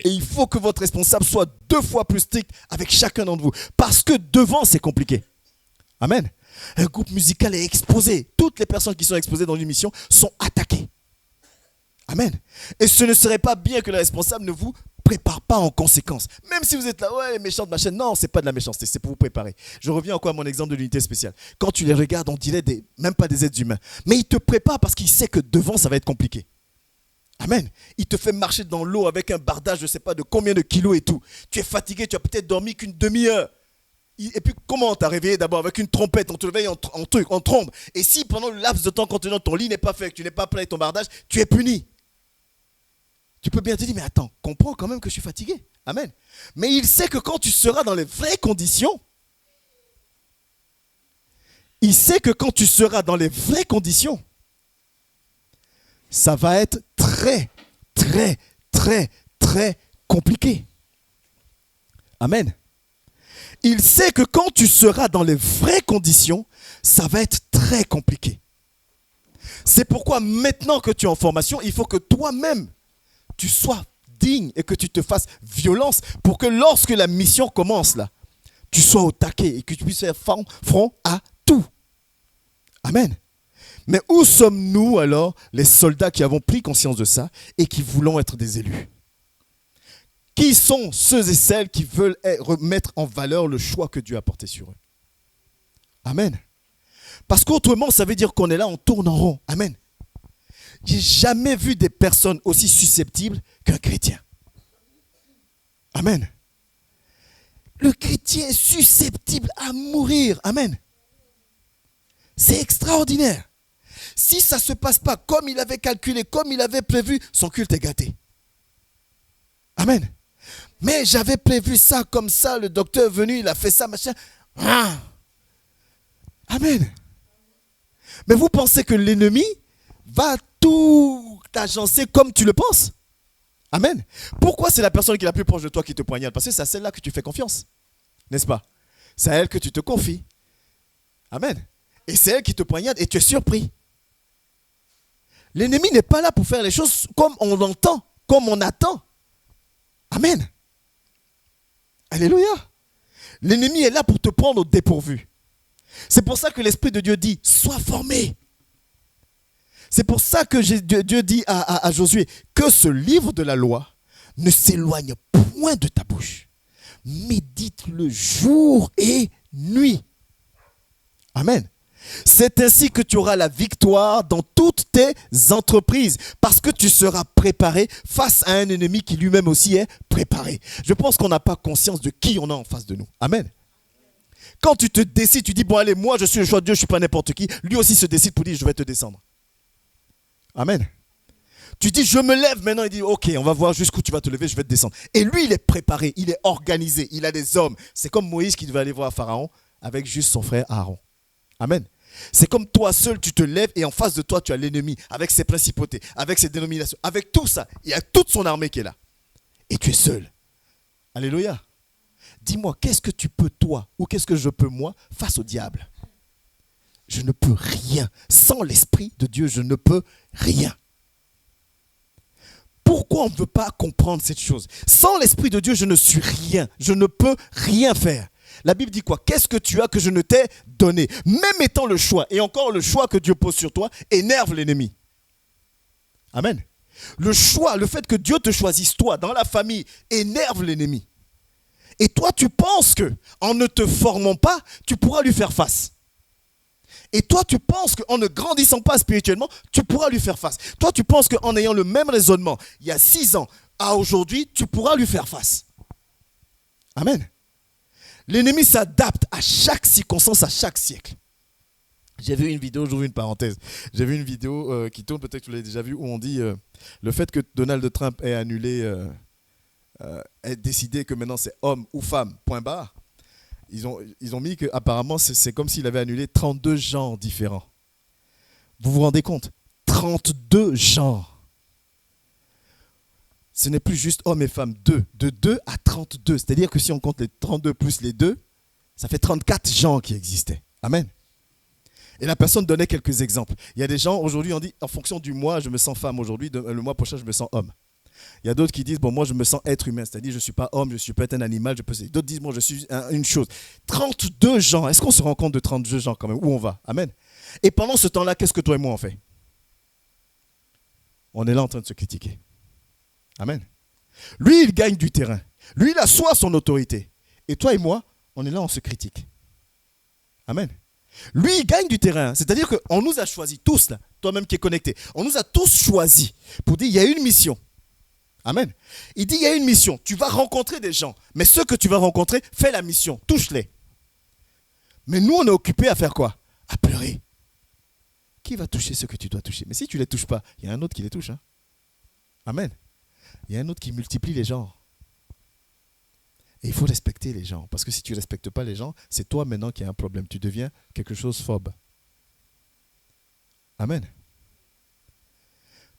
Et il faut que votre responsable soit 2 fois plus strict avec chacun d'entre vous. Parce que devant, c'est compliqué. Amen. Un groupe musical est exposé. Toutes les personnes qui sont exposées dans une mission sont attaquées. Amen. Et ce ne serait pas bien que le responsable ne vous prépare pas en conséquence. Même si vous êtes là, ouais, les méchants de ma chaîne. Non, ce n'est pas de la méchanceté, c'est pour vous préparer. Je reviens encore à mon exemple de l'unité spéciale. Quand tu les regardes, on dirait même pas des êtres humains. Mais il te prépare parce qu'il sait que devant, ça va être compliqué. Amen. Il te fait marcher dans l'eau avec un bardage, je ne sais pas de combien de kilos et tout. Tu es fatigué, tu as peut-être dormi qu'une demi-heure. Et puis, comment on t'a réveillé d'abord avec une trompette? On te réveille en trombe. Et si pendant le laps de temps, quand ton lit n'est pas fait, que tu n'es pas prêt avec ton bardage, tu es puni. Tu peux bien te dire, mais attends, comprends quand même que je suis fatigué. Amen. Mais il sait que quand tu seras dans les vraies conditions, il sait que quand tu seras dans les vraies conditions, ça va être très, très, très, très compliqué. Amen. Il sait que quand tu seras dans les vraies conditions, ça va être très compliqué. C'est pourquoi maintenant que tu es en formation, il faut que toi-même, tu sois digne et que tu te fasses violence pour que lorsque la mission commence là, tu sois au taquet et que tu puisses faire front à tout. Amen. Mais où sommes-nous alors, les soldats qui avons pris conscience de ça et qui voulons être des élus? Qui sont ceux et celles qui veulent remettre en valeur le choix que Dieu a porté sur eux? Amen. Parce qu'autrement, ça veut dire qu'on est là, on tourne en rond. Amen. J'ai jamais vu des personnes aussi susceptibles qu'un chrétien. Amen. Le chrétien est susceptible à mourir. Amen. C'est extraordinaire. Si ça ne se passe pas comme il avait calculé, comme il avait prévu, son culte est gâté. Amen. Mais j'avais prévu ça comme ça, le docteur est venu, il a fait ça, machin. Ah. Amen. Mais vous pensez que l'ennemi va tout agencer comme tu le penses? Amen. Pourquoi c'est la personne qui est la plus proche de toi qui te poignarde? Parce que c'est à celle-là que tu fais confiance. N'est-ce pas? C'est à elle que tu te confies. Amen. Et c'est elle qui te poignarde et tu es surpris. L'ennemi n'est pas là pour faire les choses comme on l'entend, comme on attend. Amen. Alléluia. L'ennemi est là pour te prendre au dépourvu. C'est pour ça que l'Esprit de Dieu dit, sois formé. C'est pour ça que Dieu dit à Josué, que ce livre de la loi ne s'éloigne point de ta bouche. Médite-le jour et nuit. Amen. C'est ainsi que tu auras la victoire dans toutes tes entreprises, parce que tu seras préparé face à un ennemi qui lui-même aussi est préparé. Je pense qu'on n'a pas conscience de qui on a en face de nous. Amen. Quand tu te décides, tu dis, bon allez, moi je suis le choix de Dieu, je ne suis pas n'importe qui. Lui aussi se décide pour dire, je vais te descendre. Amen. Tu dis, je me lève maintenant, il dit, ok, on va voir jusqu'où tu vas te lever, je vais te descendre. Et lui, il est préparé, il est organisé, il a des hommes. C'est comme Moïse qui devait aller voir Pharaon avec juste son frère Aaron. Amen. C'est comme toi seul, tu te lèves et en face de toi, tu as l'ennemi avec ses principautés, avec ses dénominations, avec tout ça. Il y a toute son armée qui est là. Et tu es seul. Alléluia. Dis-moi, qu'est-ce que tu peux toi ou qu'est-ce que je peux moi face au diable? Je ne peux rien. Sans l'Esprit de Dieu, je ne peux rien. Pourquoi on ne veut pas comprendre cette chose? Sans l'Esprit de Dieu, je ne suis rien. Je ne peux rien faire. La Bible dit quoi? Qu'est-ce que tu as que je ne t'ai donné? Même étant le choix, et encore le choix que Dieu pose sur toi, énerve l'ennemi. Amen. Le choix, le fait que Dieu te choisisse toi dans la famille, énerve l'ennemi. Et toi, tu penses que en ne te formant pas, tu pourras lui faire face. Et toi, tu penses qu'en ne grandissant pas spirituellement, tu pourras lui faire face. Toi, tu penses qu'en ayant le même raisonnement, il y a 6 ans à aujourd'hui, tu pourras lui faire face. Amen. L'ennemi s'adapte à chaque circonstance, à chaque siècle. J'ai vu une vidéo, j'ouvre une parenthèse. J'ai vu une vidéo qui tourne, peut-être que vous l'avez déjà vue, où on dit le fait que Donald Trump ait annulé, ait décidé que maintenant c'est homme ou femme, point barre. Ils ont mis qu'apparemment c'est comme s'il avait annulé 32 genres différents. Vous vous rendez compte? 32 genres. Ce n'est plus juste hommes et femmes, 2. De 2 à 32. C'est-à-dire que si on compte les 32 plus les 2, ça fait 34 genres qui existaient. Amen. Et la personne donnait quelques exemples. Il y a des gens, aujourd'hui, on dit, en fonction du mois, je me sens femme. Aujourd'hui, le mois prochain, je me sens homme. Il y a d'autres qui disent, bon, moi, je me sens être humain. C'est-à-dire, je ne suis pas homme, je suis peut-être un animal. D'autres disent, moi, je suis une chose. 32 genres. Est-ce qu'on se rend compte de 32 genres quand même? Où on va? Amen. Et pendant ce temps-là, qu'est-ce que toi et moi on fait? On est là en train de se critiquer. Amen. Lui, il gagne du terrain. Lui, il assoit son autorité. Et toi et moi, on est là, on se critique. Amen. Lui, il gagne du terrain. C'est-à-dire qu'on nous a choisis tous, là, toi-même qui es connecté. On nous a tous choisis pour dire, il y a une mission. Amen. Il dit, il y a une mission. Tu vas rencontrer des gens. Mais ceux que tu vas rencontrer, fais la mission. Touche-les. Mais nous, on est occupés à faire quoi? À pleurer. Qui va toucher ceux que tu dois toucher? Mais si tu ne les touches pas, il y a un autre qui les touche. Hein? Amen. Il y a un autre qui multiplie les gens. Et il faut respecter les gens. Parce que si tu ne respectes pas les gens, c'est toi maintenant qui as un problème. Tu deviens quelque chose phobe. Amen.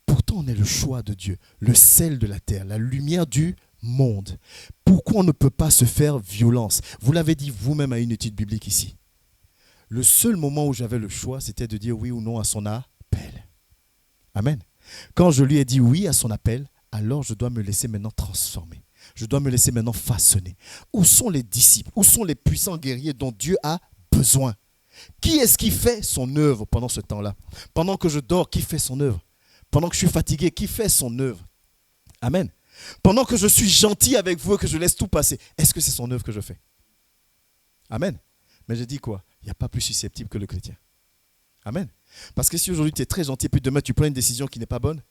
Pourtant, on est le choix de Dieu, le sel de la terre, la lumière du monde. Pourquoi on ne peut pas se faire violence? Vous l'avez dit vous-même à une étude biblique ici. Le seul moment où j'avais le choix, c'était de dire oui ou non à son appel. Amen. Quand je lui ai dit oui à son appel, alors je dois me laisser maintenant transformer. Je dois me laisser maintenant façonner. Où sont les disciples? Où sont les puissants guerriers dont Dieu a besoin? Qui est-ce qui fait son œuvre pendant ce temps-là? Pendant que je dors, qui fait son œuvre? Pendant que je suis fatigué, qui fait son œuvre? Amen. Pendant que je suis gentil avec vous et que je laisse tout passer, est-ce que c'est son œuvre que je fais? Amen. Mais je dis quoi? Il n'y a pas plus susceptible que le chrétien. Amen. Parce que si aujourd'hui tu es très gentil et puis demain tu prends une décision qui n'est pas bonne,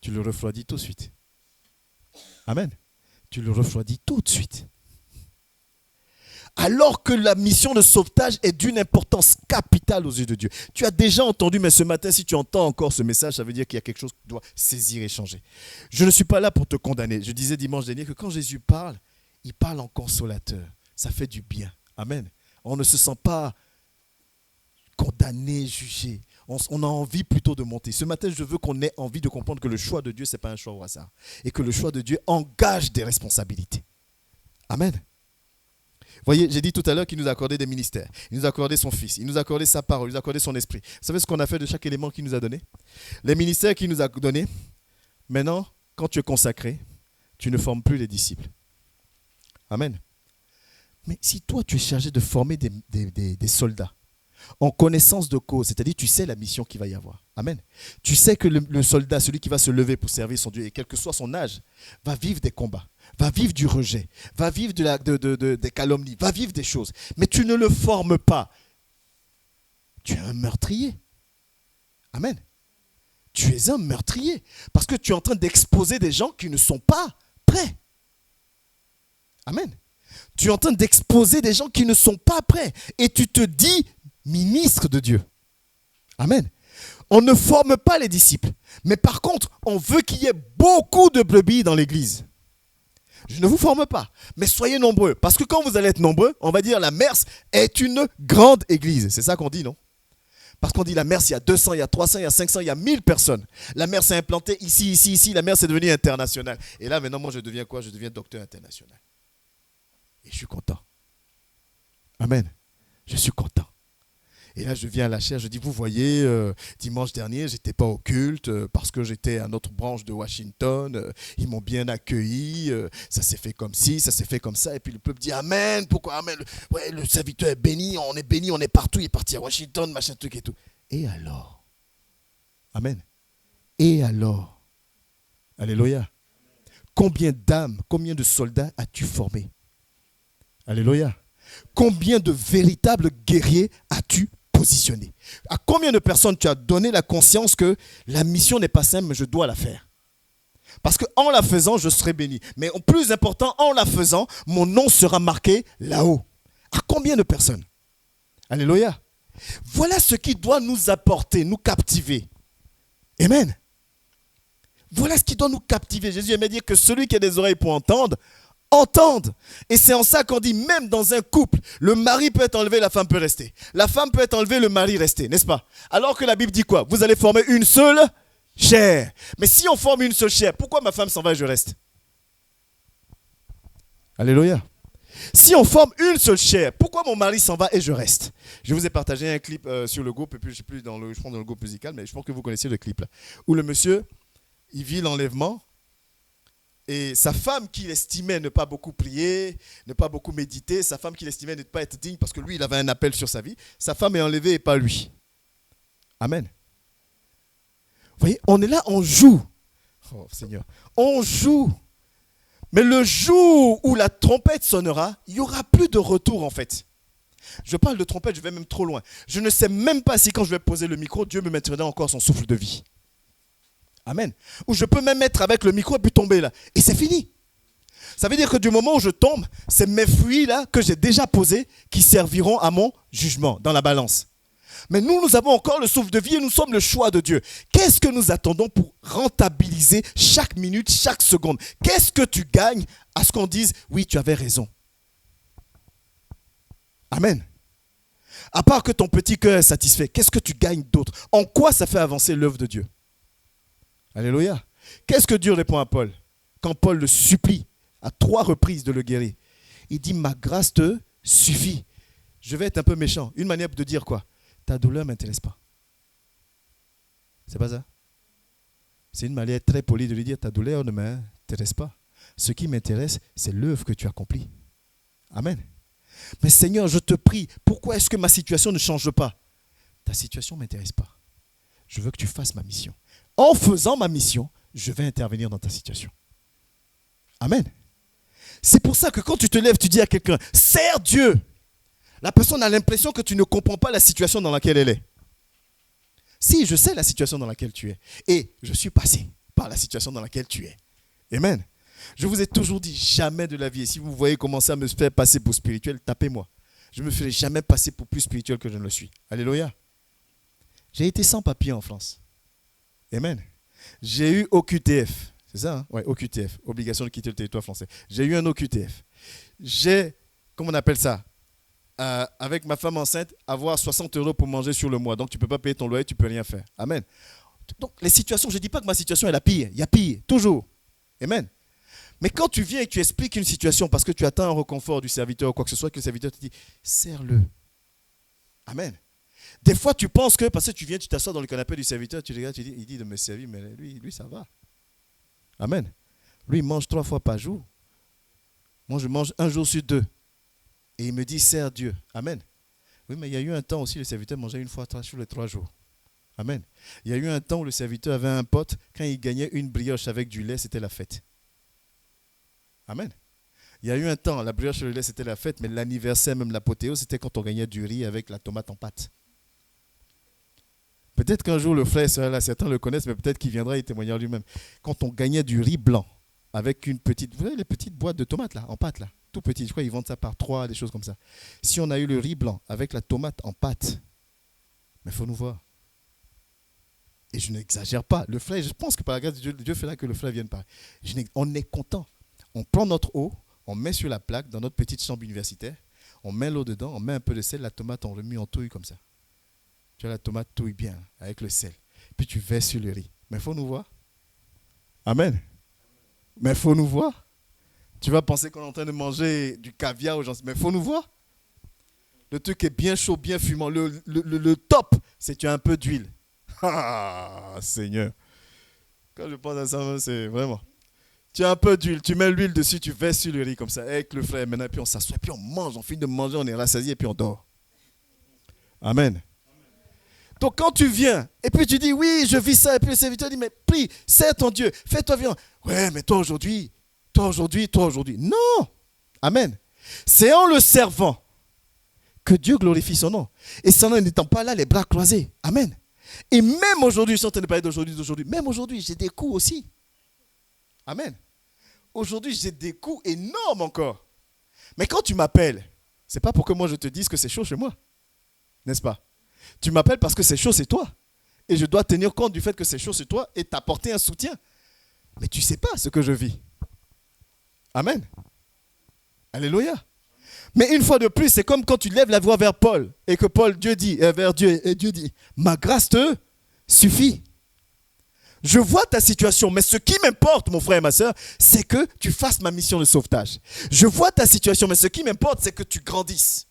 tu le refroidis tout de suite. Amen. Tu le refroidis tout de suite. Alors que la mission de sauvetage est d'une importance capitale aux yeux de Dieu. Tu as déjà entendu, mais ce matin, si tu entends encore ce message, ça veut dire qu'il y a quelque chose que tu dois saisir et changer. Je ne suis pas là pour te condamner. Je disais dimanche dernier que quand Jésus parle, il parle en consolateur. Ça fait du bien. Amen. On ne se sent pas condamné, jugé. On a envie plutôt de monter. Ce matin, je veux qu'on ait envie de comprendre que le choix de Dieu, ce n'est pas un choix au hasard. Et que le choix de Dieu engage des responsabilités. Amen. Voyez, j'ai dit tout à l'heure qu'il nous a accordé des ministères. Il nous a accordé son Fils. Il nous a accordé sa parole. Il nous a accordé son esprit. Vous savez ce qu'on a fait de chaque élément qu'il nous a donné? Les ministères qu'il nous a donnés, maintenant, quand tu es consacré, tu ne formes plus les disciples. Amen. Mais si toi, tu es chargé de former des soldats, en connaissance de cause, c'est-à-dire tu sais la mission qu'il va y avoir. Amen. Tu sais que le soldat, celui qui va se lever pour servir son Dieu, et quel que soit son âge, va vivre des combats, va vivre du rejet, va vivre des calomnies, va vivre des choses. Mais tu ne le formes pas. Tu es un meurtrier. Amen. Tu es un meurtrier. Parce que tu es en train d'exposer des gens qui ne sont pas prêts. Amen. Tu es en train d'exposer des gens qui ne sont pas prêts. Et tu te dis ministre de Dieu. Amen. On ne forme pas les disciples. Mais par contre, on veut qu'il y ait beaucoup de brebis dans l'église. Je ne vous forme pas, mais soyez nombreux. Parce que quand vous allez être nombreux, on va dire la Merce est une grande église. C'est ça qu'on dit, non? Parce qu'on dit la Merce, il y a 200, il y a 300, il y a 500, il y a 1000 personnes. La Merce est implantée ici, ici, ici. La Merce est devenue internationale. Et là, maintenant, moi, je deviens quoi? Je deviens docteur international. Et je suis content. Amen. Je suis content. Et là, je viens à la chaire, je dis, vous voyez, dimanche dernier, je n'étais pas au culte parce que j'étais à notre branche de Washington. Ils m'ont bien accueilli. Ça s'est fait comme ci, ça s'est fait comme ça. Et puis le peuple dit, Amen. Pourquoi Amen? Ouais, le serviteur est béni, on est partout. Il est parti à Washington, machin, truc et tout. Et alors? Amen. Et alors? Alléluia. Combien d'âmes, combien de soldats as-tu formés? Alléluia. Combien de véritables guerriers as-tu positionné? À combien de personnes tu as donné la conscience que la mission n'est pas simple, mais je dois la faire? Parce qu'en la faisant, je serai béni. Mais au plus important, en la faisant, mon nom sera marqué là-haut. À combien de personnes? Alléluia. Voilà ce qui doit nous apporter, nous captiver. Amen. Voilà ce qui doit nous captiver. Jésus aimait dire que celui qui a des oreilles pour entendre, entende. Et c'est en ça qu'on dit, même dans un couple, le mari peut être enlevé, la femme peut rester. La femme peut être enlevée, le mari rester, n'est-ce pas? Alors que la Bible dit quoi? Vous allez former une seule chair. Mais si on forme une seule chair, pourquoi ma femme s'en va et je reste? Alléluia. Si on forme une seule chair, pourquoi mon mari s'en va et je reste? Je vous ai partagé un clip sur le groupe, et puis je ne sais plus dans le groupe musical, mais je pense que vous connaissez le clip là, où le monsieur, il vit l'enlèvement. Et sa femme qu'il estimait ne pas beaucoup prier, ne pas beaucoup méditer, sa femme qu'il estimait ne pas être digne parce que lui, il avait un appel sur sa vie, sa femme est enlevée et pas lui. Amen. Vous voyez, on est là, on joue. Oh Seigneur, on joue. Mais le jour où la trompette sonnera, il n'y aura plus de retour en fait. Je parle de trompette, je vais même trop loin. Je ne sais même pas si quand je vais poser le micro, Dieu me mettra encore son souffle de vie. Amen. Ou je peux même être avec le micro et puis tomber là. Et c'est fini. Ça veut dire que du moment où je tombe, c'est mes fruits là que j'ai déjà posés qui serviront à mon jugement dans la balance. Mais nous avons encore le souffle de vie et nous sommes le choix de Dieu. Qu'est-ce que nous attendons pour rentabiliser chaque minute, chaque seconde? Qu'est-ce que tu gagnes à ce qu'on dise, oui, tu avais raison? Amen. À part que ton petit cœur est satisfait, qu'est-ce que tu gagnes d'autre? En quoi ça fait avancer l'œuvre de Dieu? Alléluia. Qu'est-ce que Dieu répond à Paul quand Paul le supplie à 3 reprises de le guérir? Il dit, ma grâce te suffit. Je vais être un peu méchant. Une manière de dire quoi? Ta douleur ne m'intéresse pas. C'est pas ça? C'est une manière très polie de lui dire, ta douleur ne m'intéresse pas. Ce qui m'intéresse, c'est l'œuvre que tu accomplis. Amen. Mais Seigneur, je te prie, pourquoi est-ce que ma situation ne change pas? Ta situation ne m'intéresse pas. Je veux que tu fasses ma mission. En faisant ma mission, je vais intervenir dans ta situation. Amen. C'est pour ça que quand tu te lèves, tu dis à quelqu'un, sers Dieu. La personne a l'impression que tu ne comprends pas la situation dans laquelle elle est. Si, je sais la situation dans laquelle tu es. Et je suis passé par la situation dans laquelle tu es. Amen. Je vous ai toujours dit, jamais de la vie. Et si vous voyez commencer à me faire passer pour spirituel, tapez-moi. Je ne me ferai jamais passer pour plus spirituel que je ne le suis. Alléluia. J'ai été sans papier en France. Amen. J'ai eu OQTF. C'est ça, hein? Oui, OQTF. Obligation de quitter le territoire français. J'ai eu un OQTF. J'ai, comment on appelle ça? Avec ma femme enceinte, avoir 60 € pour manger sur le mois. Donc, tu ne peux pas payer ton loyer, tu ne peux rien faire. Amen. Donc, les situations, je ne dis pas que ma situation est la pire. Il y a pire, toujours. Amen. Mais quand tu viens et que tu expliques une situation parce que tu attends un réconfort du serviteur ou quoi que ce soit, que le serviteur te dit, serre-le. Amen. Des fois, tu penses que, parce que tu viens, tu t'assois dans le canapé du serviteur, tu regardes, tu dis, il dit de me servir, mais lui, ça va. Amen. Lui, il mange 3 fois par jour. Moi, je mange 1 jour sur 2. Et il me dit, sers Dieu. Amen. Oui, mais il y a eu un temps aussi, le serviteur mangeait 1 fois sur les 3 jours. Amen. Il y a eu un temps où le serviteur avait un pote, quand il gagnait une brioche avec du lait, c'était la fête. Amen. Il y a eu un temps, la brioche et le lait, c'était la fête, mais l'anniversaire, même l'apothéose, c'était quand on gagnait du riz avec la tomate en pâte. Peut-être qu'un jour, le frère, là, certains le connaissent, mais peut-être qu'il viendra et témoignera lui-même. Quand on gagnait du riz blanc avec une petite, vous voyez les petites boîtes de tomates là, en pâte là, tout petit, je crois qu'ils vendent ça par 3, des choses comme ça. Si on a eu le riz blanc avec la tomate en pâte, mais il faut nous voir. Et je n'exagère pas. Le frère, je pense que par la grâce de Dieu, Dieu fait là que le frère vienne pas. On est content. On prend notre eau, on met sur la plaque dans notre petite chambre universitaire, on met l'eau dedans, on met un peu de sel, la tomate, on remet en touille comme ça. Tu as la tomate touille bien avec le sel. Puis tu verses sur le riz. Mais il faut nous voir. Amen. Mais il faut nous voir. Tu vas penser qu'on est en train de manger du caviar aux gens. Mais il faut nous voir. Le truc est bien chaud, bien fumant. Le top, c'est tu as un peu d'huile. Ah, Seigneur. Quand je pense à ça, c'est vraiment... Tu as un peu d'huile, tu mets l'huile dessus, tu verses sur le riz comme ça, avec le frère. Maintenant, puis on s'assoit, puis on mange, on finit de manger, on est rassasié, et puis on dort. Amen. Donc quand tu viens, et puis tu dis, oui, je vis ça, et puis le serviteur dit, mais prie, sers ton Dieu, fais-toi viande. Ouais, mais toi aujourd'hui. Non. Amen. C'est en le servant que Dieu glorifie son nom. Et son nom n'étant pas là, les bras croisés. Amen. Et même aujourd'hui, je suis en train de parler d'aujourd'hui, même aujourd'hui, j'ai des coups aussi. Amen. Aujourd'hui, j'ai des coups énormes encore. Mais quand tu m'appelles, ce n'est pas pour que moi je te dise que c'est chaud chez moi. N'est-ce pas? Tu m'appelles parce que c'est chaud, c'est toi. Et je dois tenir compte du fait que c'est chaud, c'est toi et t'apporter un soutien. Mais tu ne sais pas ce que je vis. Amen. Alléluia. Mais une fois de plus, c'est comme quand tu lèves la voix vers Paul et que Paul, vers Dieu, et Dieu dit, ma grâce te suffit. Je vois ta situation, mais ce qui m'importe, mon frère et ma soeur, c'est que tu fasses ma mission de sauvetage. Je vois ta situation, mais ce qui m'importe, c'est que tu grandisses.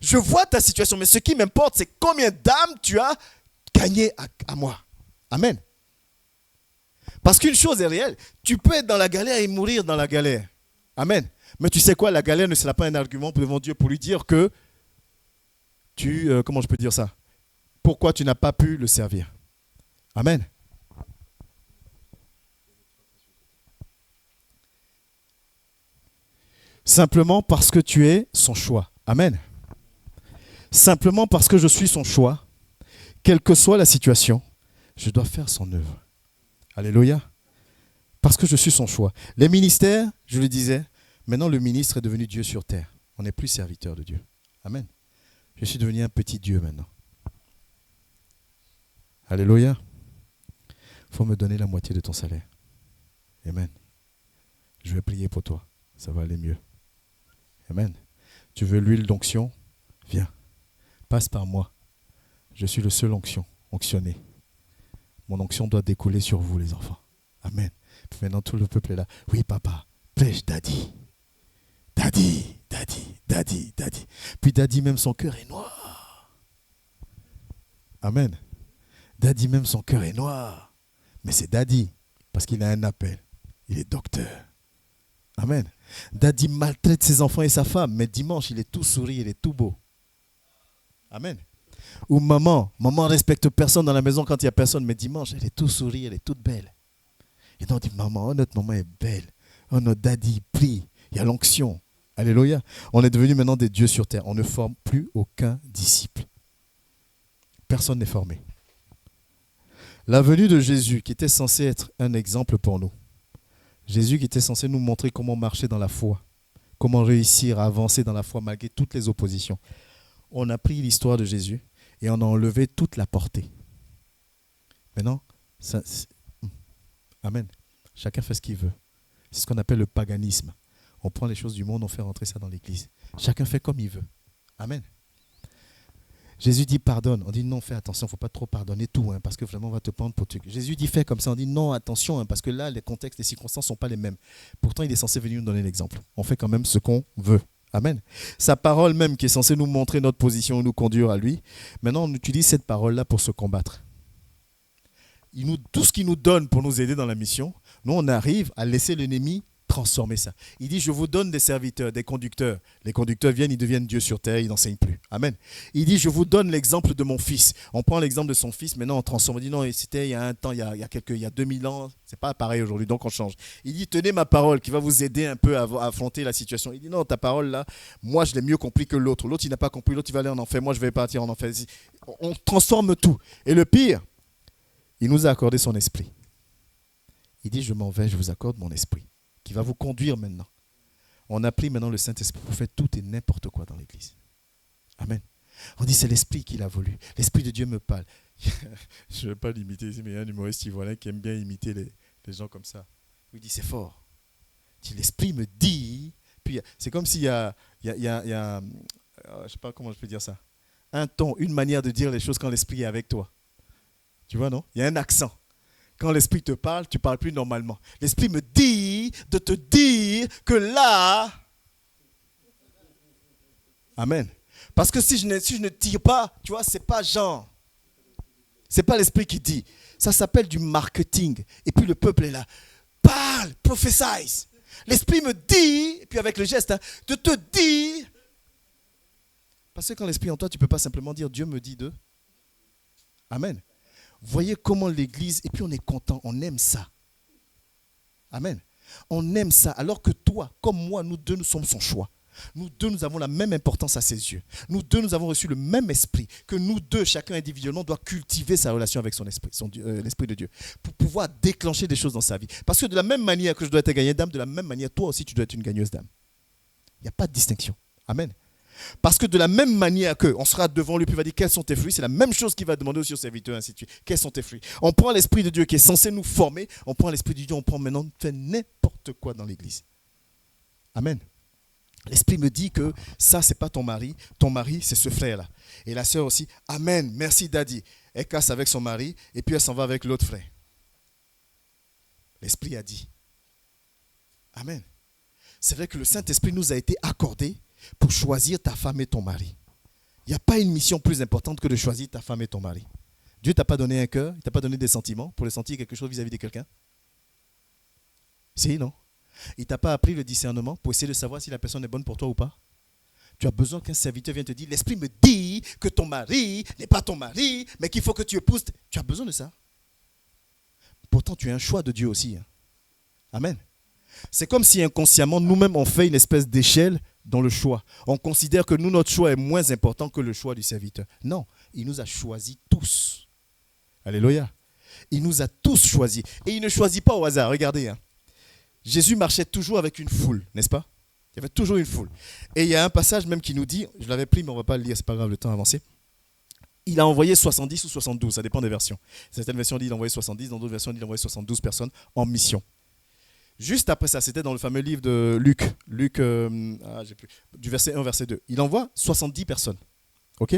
Je vois ta situation, mais ce qui m'importe, c'est combien d'âmes tu as gagné à moi. Amen. Parce qu'une chose est réelle, tu peux être dans la galère et mourir dans la galère. Amen. Mais tu sais quoi, la galère ne sera pas un argument devant Dieu pour lui dire que comment je peux dire ça? Pourquoi tu n'as pas pu le servir? Amen. Simplement parce que tu es son choix. Amen. Simplement parce que je suis son choix, quelle que soit la situation, je dois faire son œuvre. Alléluia. Parce que je suis son choix. Les ministères, je le disais, maintenant le ministre est devenu Dieu sur terre. On n'est plus serviteur de Dieu. Amen. Je suis devenu un petit Dieu maintenant. Alléluia. Il faut me donner la moitié de ton salaire. Amen. Je vais prier pour toi. Ça va aller mieux. Amen. Tu veux l'huile d'onction? Viens. Passe par moi. Je suis le seul onctionné. Mon onction doit découler sur vous, les enfants. Amen. Puis maintenant, tout le peuple est là. Oui, papa. Prêche, daddy. Daddy, daddy, daddy, daddy. Puis daddy, même son cœur est noir. Amen. Daddy, même son cœur est noir. Mais c'est daddy. Parce qu'il a un appel. Il est docteur. Amen. Daddy maltraite ses enfants et sa femme. Mais dimanche, il est tout sourire, il est tout beau. Amen. Ou maman respecte personne dans la maison quand il n'y a personne. Mais dimanche, elle est tout sourire, elle est toute belle. Et donc on dit, maman, oh, notre maman est belle. Oh, notre daddy prie. Il y a l'onction. Alléluia. On est devenu maintenant des dieux sur terre. On ne forme plus aucun disciple. Personne n'est formé. La venue de Jésus, qui était censé être un exemple pour nous. Jésus qui était censé nous montrer comment marcher dans la foi. Comment réussir à avancer dans la foi malgré toutes les oppositions. On a pris l'histoire de Jésus et on a enlevé toute la portée. Maintenant, amen. Chacun fait ce qu'il veut. C'est ce qu'on appelle le paganisme. On prend les choses du monde, on fait rentrer ça dans l'église. Chacun fait comme il veut. Amen. Jésus dit pardonne. On dit non, fais attention, il ne faut pas trop pardonner tout, parce que vraiment on va te prendre pour truc. Jésus dit fais comme ça. On dit non, attention, parce que là, les contextes, les circonstances ne sont pas les mêmes. Pourtant, il est censé venir nous donner l'exemple. On fait quand même ce qu'on veut. Amen. Sa parole même qui est censée nous montrer notre position et nous conduire à lui. Maintenant, on utilise cette parole-là pour se combattre. Tout ce qu'il nous donne pour nous aider dans la mission, nous, on arrive à laisser l'ennemi transformer ça. Il dit, je vous donne des serviteurs, des conducteurs. Les conducteurs viennent, ils deviennent Dieu sur terre, ils n'enseignent plus. Amen. Il dit, je vous donne l'exemple de mon fils. On prend l'exemple de son fils, maintenant on transforme. On dit, non, c'était il y a un temps, il y a 2000 ans, c'est pas pareil aujourd'hui, donc on change. Il dit, tenez ma parole qui va vous aider un peu à affronter la situation. Il dit, non, ta parole là, moi je l'ai mieux compris que l'autre. L'autre, il n'a pas compris, l'autre, il va aller en enfer, moi je vais partir en enfer. On transforme tout. Et le pire, il nous a accordé son esprit. Il dit, je m'en vais, je vous accorde mon esprit, qui va vous conduire maintenant. On a pris maintenant le Saint-Esprit pour faire tout et n'importe quoi dans l'église. Amen. On dit, c'est l'Esprit qu'il a voulu. L'Esprit de Dieu me parle. Je ne vais pas l'imiter ici, mais il y a un humoriste ivoirien qui aime bien imiter les gens comme ça. Il dit, c'est fort. Il dit, l'Esprit me dit... Puis c'est comme s'il y a je ne sais pas comment je peux dire ça, un ton, une manière de dire les choses quand l'Esprit est avec toi. Tu vois, non? Il y a un accent. Quand l'Esprit te parle, tu ne parles plus normalement. L'Esprit me dit de te dire que là... Amen. Parce que si je ne tire pas, tu vois, ce n'est pas Jean. Ce n'est pas l'Esprit qui dit. Ça s'appelle du marketing. Et puis le peuple est là. Parle, prophétise. L'Esprit me dit, et puis avec le geste, de te dire... Parce que quand l'Esprit est en toi, tu ne peux pas simplement dire Dieu me dit de... Amen. Voyez comment l'église, et puis on est content, on aime ça. Amen. On aime ça, alors que toi, comme moi, nous deux, nous sommes son choix. Nous deux, nous avons la même importance à ses yeux. Nous deux, nous avons reçu le même esprit, que nous deux, chacun individuellement, doit cultiver sa relation avec son esprit, l'esprit de Dieu, pour pouvoir déclencher des choses dans sa vie. Parce que de la même manière que je dois être un gagneur d'âme, de la même manière, toi aussi, tu dois être une gagneuse d'âme. Il n'y a pas de distinction. Amen. Parce que de la même manière qu'on sera devant lui, puis il va dire quels sont tes fruits, c'est la même chose qu'il va demander aussi aux serviteurs, ainsi de suite. Quels sont tes fruits? On prend l'Esprit de Dieu qui est censé nous former, on prend l'Esprit de Dieu, on prend maintenant, on fait n'importe quoi dans l'église. Amen. L'Esprit me dit que ça, c'est pas ton mari, c'est ce frère-là. Et la sœur aussi, amen, merci daddy. Elle casse avec son mari, et puis elle s'en va avec l'autre frère. L'Esprit a dit. Amen. C'est vrai que le Saint-Esprit nous a été accordé pour choisir ta femme et ton mari. Il n'y a pas une mission plus importante que de choisir ta femme et ton mari. Dieu ne t'a pas donné un cœur, il ne t'a pas donné des sentiments pour sentir quelque chose vis-à-vis de quelqu'un. Si, non. Il ne t'a pas appris le discernement pour essayer de savoir si la personne est bonne pour toi ou pas. Tu as besoin qu'un serviteur vienne te dire, l'Esprit me dit que ton mari n'est pas ton mari, mais qu'il faut que tu épouses. Tu as besoin de ça. Pourtant, tu es un choix de Dieu aussi. Amen. C'est comme si inconsciemment, nous-mêmes, on fait une espèce d'échelle dans le choix. On considère que nous, notre choix est moins important que le choix du serviteur. Non, il nous a choisis tous. Alléluia. Il nous a tous choisis. Et il ne choisit pas au hasard. Regardez. Jésus marchait toujours avec une foule, n'est-ce pas? Il y avait toujours une foule. Et il y a un passage même qui nous dit, je l'avais pris, mais on ne va pas le lire, c'est pas grave, le temps a avancé. il a envoyé 70 ou 72, ça dépend des versions. Certaines versions disent qu'il a envoyé 70, dans d'autres versions disent qu'il a envoyé 72 personnes en mission. Juste après ça, c'était dans le fameux livre de Luc, du verset 1 au verset 2. Il envoie 70 personnes. Ok ?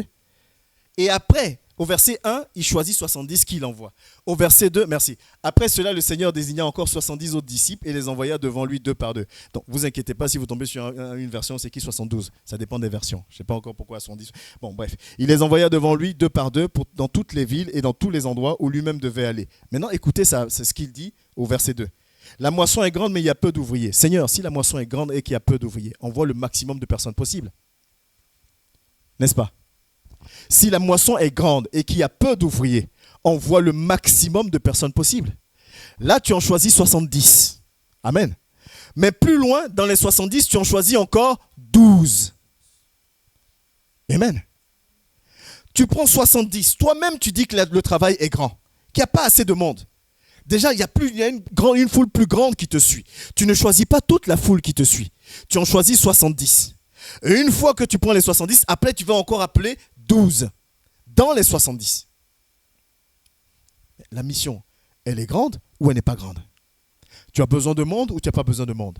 Et après, au verset 1, il choisit 70 qu'il envoie. Au verset 2, merci. Après cela, le Seigneur désigna encore 70 autres disciples et les envoya devant lui deux par deux. Donc, vous inquiétez pas si vous tombez sur une version, c'est qui 72 ? Ça dépend des versions. Je ne sais pas encore pourquoi 70. Bon, bref. Il les envoya devant lui deux par deux dans toutes les villes et dans tous les endroits où lui-même devait aller. Maintenant, écoutez ça, c'est ce qu'il dit au verset 2. La moisson est grande, mais il y a peu d'ouvriers. Seigneur, si la moisson est grande et qu'il y a peu d'ouvriers, envoie le maximum de personnes possible. N'est-ce pas ? Si la moisson est grande et qu'il y a peu d'ouvriers, envoie le maximum de personnes possible. Là, tu en choisis 70. Amen. Mais plus loin, dans les 70, tu en choisis encore 12. Amen. Tu prends 70. Toi-même, tu dis que le travail est grand, qu'il n'y a pas assez de monde. Déjà, il y a une foule plus grande qui te suit. Tu ne choisis pas toute la foule qui te suit. Tu en choisis 70. Et une fois que tu prends les 70, après, tu vas encore appeler 12 dans les 70. La mission, elle est grande ou elle n'est pas grande? Tu as besoin de monde ou tu n'as pas besoin de monde?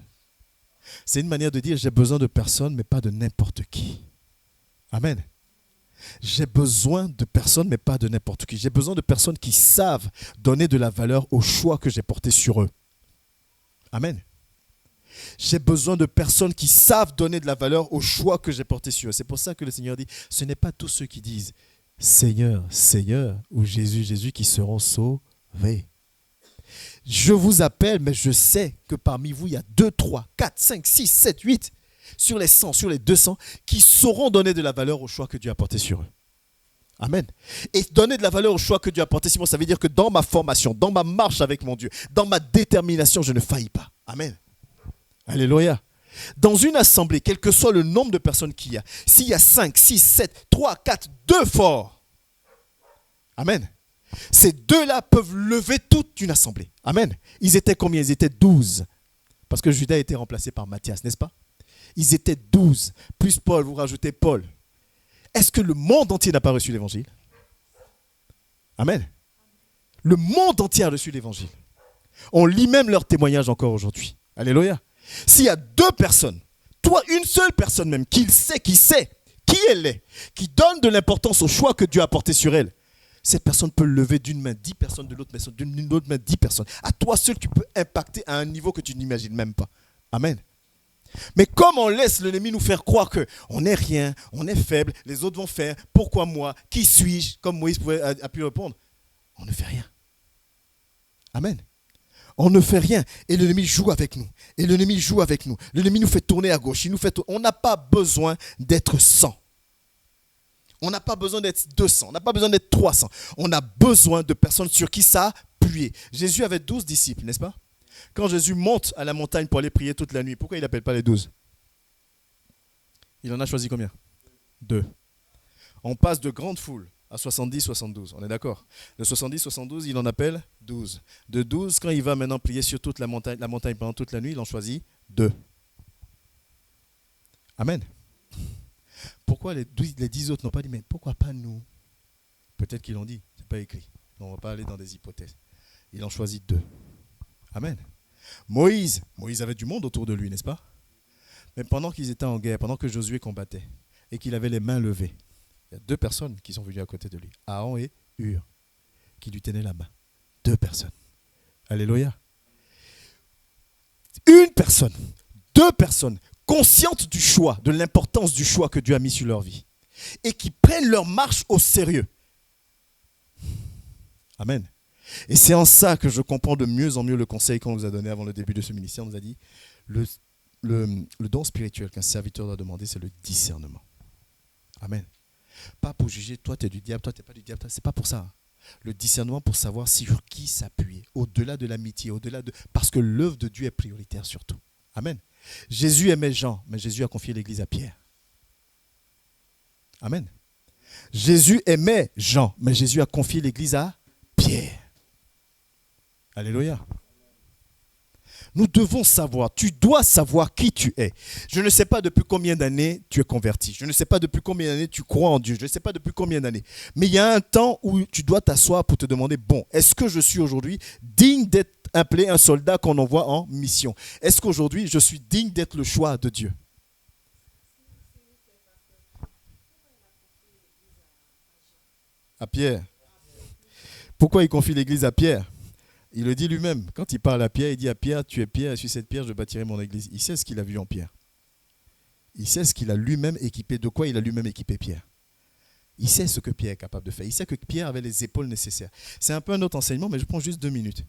C'est une manière de dire j'ai besoin de personnes, mais pas de n'importe qui. Amen. J'ai besoin de personnes, mais pas de n'importe qui. J'ai besoin de personnes qui savent donner de la valeur au choix que j'ai porté sur eux. Amen. J'ai besoin de personnes qui savent donner de la valeur au choix que j'ai porté sur eux. C'est pour ça que le Seigneur dit, ce n'est pas tous ceux qui disent Seigneur, Seigneur, ou Jésus, Jésus qui seront sauvés. Je vous appelle, mais je sais que parmi vous, il y a 2, 3, 4, 5, 6, 7, 8, sur les 100, sur les 200, qui sauront donner de la valeur au choix que Dieu a porté sur eux. Amen. Et donner de la valeur au choix que Dieu a porté sur moi, ça veut dire que dans ma formation, dans ma marche avec mon Dieu, dans ma détermination, je ne faillis pas. Amen. Alléluia. Dans une assemblée, quel que soit le nombre de personnes qu'il y a, s'il y a 5, 6, 7, 3, 4, 2 forts, amen, ces deux-là peuvent lever toute une assemblée. Amen. Ils étaient combien? Ils étaient 12. Parce que Judas a été remplacé par Matthias, n'est-ce pas? Ils étaient 12. Plus Paul, vous rajoutez Paul. Est-ce que le monde entier n'a pas reçu l'évangile? Amen. Le monde entier a reçu l'évangile. On lit même leurs témoignages encore aujourd'hui. Alléluia. S'il y a 2 personnes, toi, une seule personne même, qui sait qui elle est, qui donne de l'importance au choix que Dieu a porté sur elle, cette personne peut lever d'une main 10 personnes, de l'autre main, d'une autre main 10 personnes. À toi seul, tu peux impacter à un niveau que tu n'imagines même pas. Amen. Mais comme on laisse l'ennemi nous faire croire qu'on n'est rien, on est faible, les autres vont faire, pourquoi moi, qui suis-je, comme Moïse a pu répondre, on ne fait rien. Amen. On ne fait rien et l'ennemi joue avec nous. Et l'ennemi joue avec nous. L'ennemi nous fait tourner à gauche. On n'a pas besoin d'être 100. On n'a pas besoin d'être 200. On n'a pas besoin d'être 300. On a besoin de personnes sur qui s'appuyer. Jésus avait 12 disciples, n'est-ce pas? Quand Jésus monte à la montagne pour aller prier toute la nuit, pourquoi il n'appelle pas les 12? Il en a choisi combien? 2. On passe de grande foule à 70, 72, on est d'accord? De 70, 72, il en appelle 12. De 12, quand il va maintenant prier sur toute la montagne pendant toute la nuit, il en choisit 2. Amen. Pourquoi les 10 autres n'ont pas dit, mais pourquoi pas nous? Peut-être qu'ils l'ont dit, ce n'est pas écrit. On ne va pas aller dans des hypothèses. Il en choisit 2. Amen. Moïse avait du monde autour de lui, n'est-ce pas? Mais pendant qu'ils étaient en guerre, pendant que Josué combattait et qu'il avait les mains levées, il y a 2 personnes qui sont venues à côté de lui, Aaron et Hur, qui lui tenaient la main. 2 personnes. Alléluia. 1 personne, 2 personnes conscientes du choix, de l'importance du choix que Dieu a mis sur leur vie et qui prennent leur marche au sérieux. Amen. Et c'est en ça que je comprends de mieux en mieux le conseil qu'on nous a donné avant le début de ce ministère. On nous a dit, le don spirituel qu'un serviteur doit demander, c'est le discernement. Amen. Pas pour juger, toi tu es du diable, toi tu n'es pas du diable, c'est pas pour ça. Le discernement pour savoir sur qui s'appuyer, au-delà de l'amitié, parce que l'œuvre de Dieu est prioritaire surtout. Amen. Jésus aimait Jean, mais Jésus a confié l'église à Pierre. Amen. Jésus aimait Jean, mais Jésus a confié l'église à Pierre. Alléluia. Nous devons savoir, tu dois savoir qui tu es. Je ne sais pas depuis combien d'années tu es converti. Je ne sais pas depuis combien d'années tu crois en Dieu. Je ne sais pas depuis combien d'années. Mais il y a un temps où tu dois t'asseoir pour te demander, bon, est-ce que je suis aujourd'hui digne d'être appelé un soldat qu'on envoie en mission? Est-ce qu'aujourd'hui je suis digne d'être le choix de Dieu? À Pierre. Pourquoi il confie l'église à Pierre? Il le dit lui-même. Quand il parle à Pierre, il dit à Pierre, tu es Pierre, et sur cette pierre, je bâtirai mon église. Il sait ce qu'il a vu en Pierre. Il sait ce qu'il a lui-même équipé, de quoi il a lui-même équipé Pierre. Il sait ce que Pierre est capable de faire. Il sait que Pierre avait les épaules nécessaires. C'est un peu un autre enseignement, mais je prends juste 2 minutes.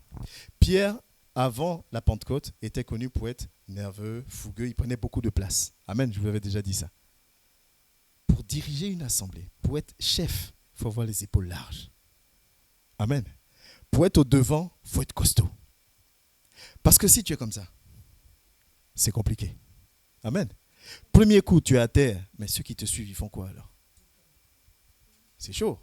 Pierre, avant la Pentecôte, était connu pour être nerveux, fougueux. Il prenait beaucoup de place. Amen, je vous avais déjà dit ça. Pour diriger une assemblée, pour être chef, il faut avoir les épaules larges. Amen. Pour être au devant, il faut être costaud. Parce que si tu es comme ça, c'est compliqué. Amen. Premier coup, tu es à terre, mais ceux qui te suivent, ils font quoi alors? C'est chaud.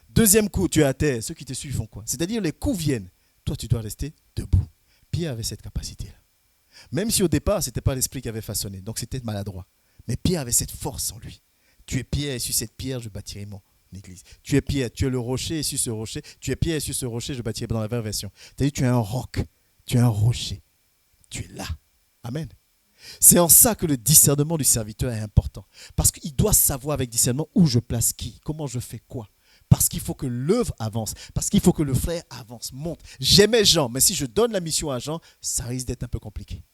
Deuxième coup, tu es à terre, ceux qui te suivent font quoi? C'est-à-dire les coups viennent, toi tu dois rester debout. Pierre avait cette capacité-là. Même si au départ, ce n'était pas l'esprit qui avait façonné, donc c'était maladroit. Mais Pierre avait cette force en lui. Tu es Pierre et sur cette pierre, je bâtirai mon église. Tu es Pierre, tu es le rocher et sur ce rocher, tu es Pierre et sur ce rocher, je bâtirai dans la vraie version. C'est-à-dire tu es un roc, tu es un rocher. Tu es là. Amen. C'est en ça que le discernement du serviteur est important. Parce qu'il doit savoir avec discernement où je place qui, comment je fais quoi. Parce qu'il faut que l'œuvre avance, parce qu'il faut que le frère avance, monte. J'aimais Jean, mais si je donne la mission à Jean, ça risque d'être un peu compliqué.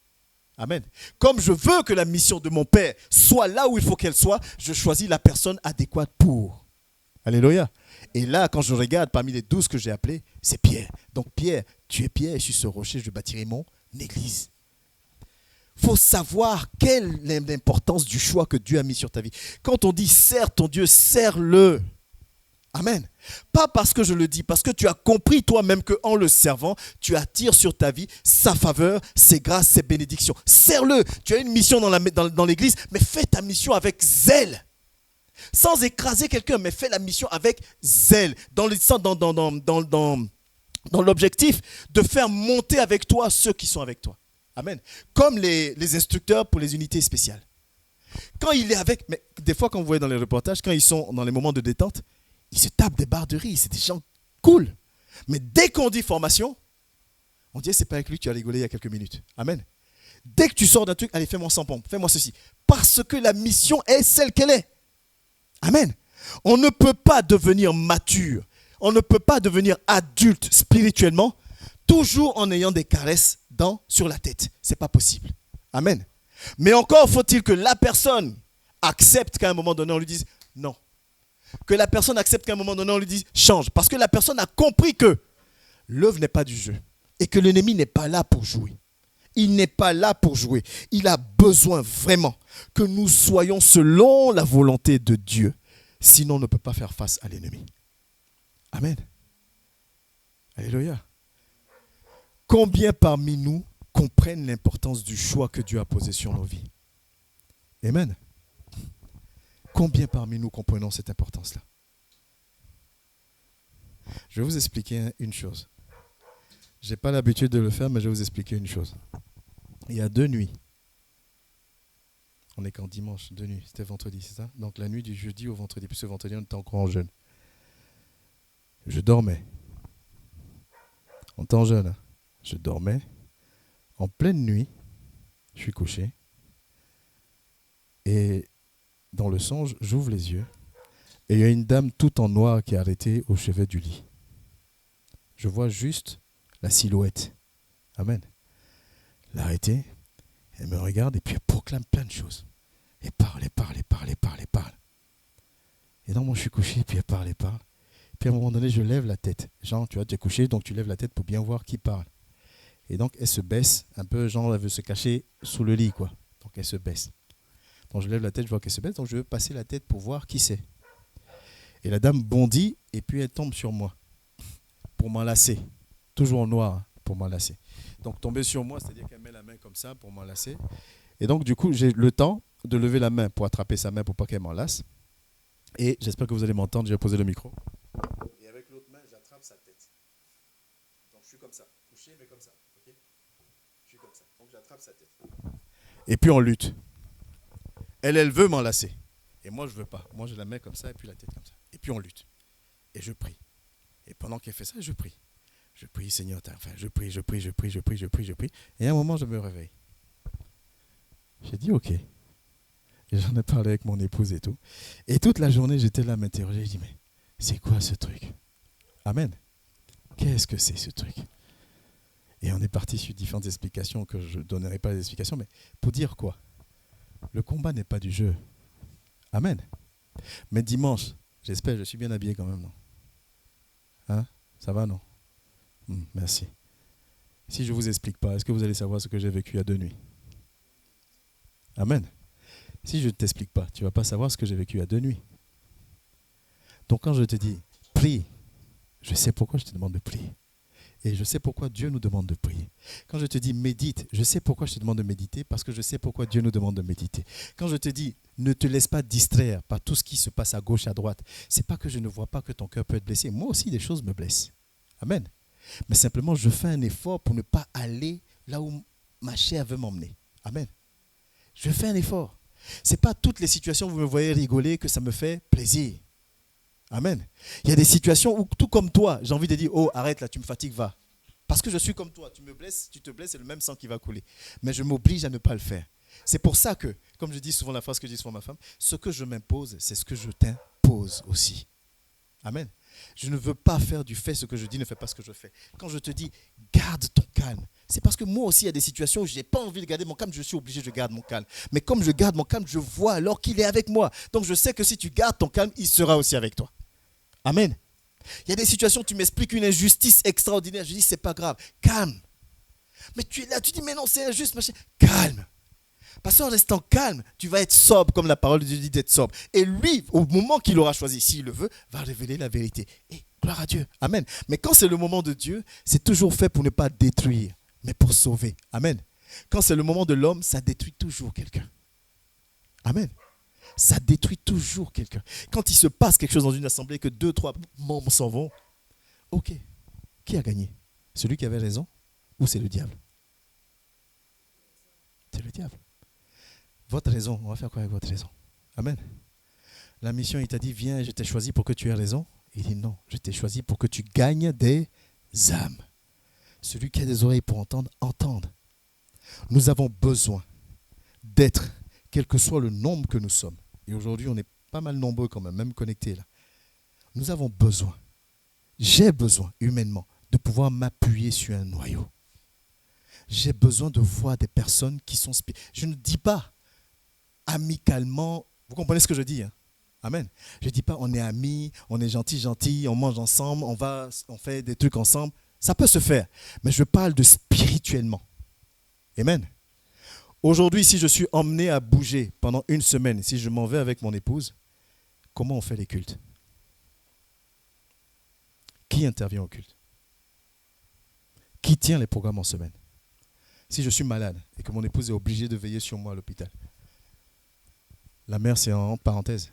Amen. Comme je veux que la mission de mon Père soit là où il faut qu'elle soit, je choisis la personne adéquate pour. Alléluia. Et là, quand je regarde parmi les 12 que j'ai appelés, c'est Pierre. Donc Pierre, tu es Pierre et sur ce rocher, je bâtirai mon église. Il faut savoir quelle est l'importance du choix que Dieu a mis sur ta vie. Quand on dit sers ton Dieu, sers-le. Amen. Pas parce que je le dis, parce que tu as compris toi-même qu'en le servant, tu attires sur ta vie sa faveur, ses grâces, ses bénédictions. Sers-le. Tu as une mission dans l'église, mais fais ta mission avec zèle. Sans écraser quelqu'un, mais fais la mission avec zèle. Dans l'objectif de faire monter avec toi ceux qui sont avec toi. Amen. Comme les instructeurs pour les unités spéciales. Quand il est avec... Mais des fois, quand vous voyez dans les reportages, quand ils sont dans les moments de détente, ils se tapent des barres de rire. C'est des gens cool. Mais dès qu'on dit formation, on dit c'est pas avec lui que tu as rigolé il y a quelques minutes. Amen. Dès que tu sors d'un truc, allez, fais-moi 100 pompes, fais-moi ceci. Parce que la mission est celle qu'elle est. Amen. On ne peut pas devenir mature. On ne peut pas devenir adulte spirituellement toujours en ayant des caresses sur la tête. Ce n'est pas possible. Amen. Mais encore faut-il que la personne accepte qu'à un moment donné, on lui dise non. Que la personne accepte qu'à un moment donné, on lui dise change. Parce que la personne a compris que l'œuvre n'est pas du jeu. Et que l'ennemi n'est pas là pour jouer. Il n'est pas là pour jouer. Il a besoin vraiment que nous soyons selon la volonté de Dieu. Sinon, on ne peut pas faire face à l'ennemi. Amen. Alléluia. Combien parmi nous comprennent l'importance du choix que Dieu a posé sur nos vies? Amen. Combien parmi nous comprenons cette importance-là? Je vais vous expliquer une chose. Je n'ai pas l'habitude de le faire, mais je vais vous expliquer une chose. Il y a 2 nuits. On est qu'en dimanche, 2 nuits. C'était vendredi, c'est ça? Donc la nuit du jeudi au vendredi. Puis ce vendredi, on était encore en jeûne. Je dormais. On était en jeûne. Hein? Je dormais. En pleine nuit, je suis couché. Et dans le songe, j'ouvre les yeux. Et il y a une dame toute en noir qui est arrêtée au chevet du lit. Je vois juste la silhouette. Amen. L'arrêter, elle me regarde et puis elle proclame plein de choses. Elle parle, elle parle, elle parle, elle parle, elle parle. Et donc moi je suis couché, puis elle parle, elle parle. Puis à un moment donné, je lève la tête. Genre, tu vois, tu es couché, donc tu lèves la tête pour bien voir qui parle. Et donc elle se baisse, un peu genre elle veut se cacher sous le lit, quoi. Donc elle se baisse. Donc je lève la tête, je vois qu'elle se baisse, donc je veux passer la tête pour voir qui c'est. Et la dame bondit et puis elle tombe sur moi pour m'enlacer. Toujours en noir, pour m'enlacer. Donc tomber sur moi, c'est-à-dire qu'elle met la main comme ça pour m'enlacer. Et donc du coup, j'ai le temps de lever la main pour attraper sa main pour pas qu'elle m'enlace. Et j'espère que vous allez m'entendre, je vais poser le micro. Et avec l'autre main, j'attrape sa tête. Donc je suis comme ça, couché mais comme ça. Okay? Je suis comme ça. Donc j'attrape sa tête. Et puis on lutte. Elle veut m'enlacer. Et moi, je ne veux pas. Moi, je la mets comme ça et puis la tête comme ça. Et puis on lutte. Et je prie. Et pendant qu'elle fait ça, je prie. Je prie, Seigneur, je prie. Et à un moment, je me réveille. J'ai dit, ok. Et j'en ai parlé avec mon épouse et tout. Et toute la journée, j'étais là à m'interroger. Je dis, mais c'est quoi ce truc? Amen. Qu'est-ce que c'est ce truc? Et on est parti sur différentes explications que je ne donnerai pas les explications, mais pour dire quoi? Le combat n'est pas du jeu. Amen. Mais dimanche, j'espère, je suis bien habillé quand même, non? Hein? Ça va, non? Merci. Si je ne vous explique pas, est-ce que vous allez savoir ce que j'ai vécu à 2 nuits? Amen. Si je ne t'explique pas, tu ne vas pas savoir ce que j'ai vécu à 2 nuits. Donc quand je te dis, prie, je sais pourquoi je te demande de prier. Et je sais pourquoi Dieu nous demande de prier. Quand je te dis médite, je sais pourquoi je te demande de méditer, parce que je sais pourquoi Dieu nous demande de méditer. Quand je te dis ne te laisse pas distraire par tout ce qui se passe à gauche, à droite, c'est pas que je ne vois pas que ton cœur peut être blessé. Moi aussi, des choses me blessent. Amen. Mais simplement, je fais un effort pour ne pas aller là où ma chair veut m'emmener. Amen. Je fais un effort. Ce n'est pas toutes les situations où vous me voyez rigoler que ça me fait plaisir. Amen. Il y a des situations où, tout comme toi, j'ai envie de dire, oh, arrête là, tu me fatigues, va. Parce que je suis comme toi, tu me blesses, tu te blesses, c'est le même sang qui va couler. Mais je m'oblige à ne pas le faire. C'est pour ça que, comme je dis souvent la phrase que je dis souvent à ma femme, ce que je m'impose, c'est ce que je t'impose aussi. Amen. Je ne veux pas faire du fait ce que je dis, ne fais pas ce que je fais. Quand je te dis, garde ton calme, c'est parce que moi aussi, il y a des situations où je n'ai pas envie de garder mon calme, je suis obligé, je garde mon calme. Mais comme je garde mon calme, je vois alors qu'il est avec moi. Donc je sais que si tu gardes ton calme, il sera aussi avec toi. Amen. Il y a des situations où tu m'expliques une injustice extraordinaire. Je dis, c'est pas grave. Calme. Mais tu es là, tu dis, mais non, c'est injuste. Machin. Calme. Parce qu'en restant calme, tu vas être sobre, comme la parole de Dieu dit d'être sobre. Et lui, au moment qu'il aura choisi, s'il le veut, va révéler la vérité. Et gloire à Dieu. Amen. Mais quand c'est le moment de Dieu, c'est toujours fait pour ne pas détruire, mais pour sauver. Amen. Quand c'est le moment de l'homme, ça détruit toujours quelqu'un. Amen. Ça détruit toujours quelqu'un. Quand il se passe quelque chose dans une assemblée, que 2, 3 membres s'en vont, ok, qui a gagné? Celui qui avait raison ou c'est le diable? C'est le diable. Votre raison, on va faire quoi avec votre raison? Amen. La mission, il t'a dit, viens, je t'ai choisi pour que tu aies raison. Il dit, non, je t'ai choisi pour que tu gagnes des âmes. Celui qui a des oreilles pour entendre, entende. Nous avons besoin d'être, quel que soit le nombre que nous sommes. Et aujourd'hui, on est pas mal nombreux quand même connectés là. Nous avons besoin, j'ai besoin humainement de pouvoir m'appuyer sur un noyau. J'ai besoin de voir des personnes qui sont je ne dis pas amicalement, vous comprenez ce que je dis, hein? Amen. Je ne dis pas on est amis, on est gentil, on mange ensemble, on fait des trucs ensemble. Ça peut se faire, mais je parle de spirituellement. Amen. Aujourd'hui, si je suis emmené à bouger pendant 1 semaine, si je m'en vais avec mon épouse, comment on fait les cultes? Qui intervient au culte? Qui tient les programmes en semaine? Si je suis malade et que mon épouse est obligée de veiller sur moi à l'hôpital, la mère, c'est en parenthèse.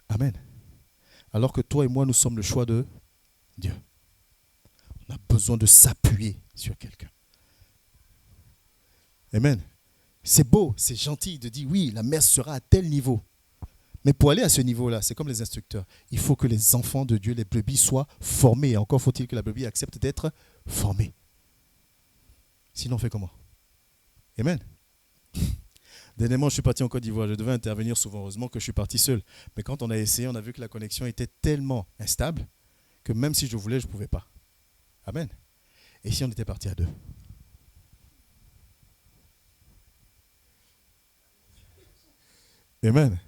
Amen. Alors que toi et moi, nous sommes le choix de Dieu. On a besoin de s'appuyer sur quelqu'un. Amen. C'est beau, c'est gentil de dire oui, la messe sera à tel niveau. Mais pour aller à ce niveau-là, c'est comme les instructeurs. Il faut que les enfants de Dieu, les brebis, soient formés. Et encore faut-il que la brebis accepte d'être formée. Sinon, on fait comment? Amen. Dernièrement, je suis parti en Côte d'Ivoire. Je devais intervenir souvent. Heureusement que je suis parti seul. Mais quand on a essayé, on a vu que la connexion était tellement instable que même si je voulais, je ne pouvais pas. Amen. Et si on était parti à 2? Amen.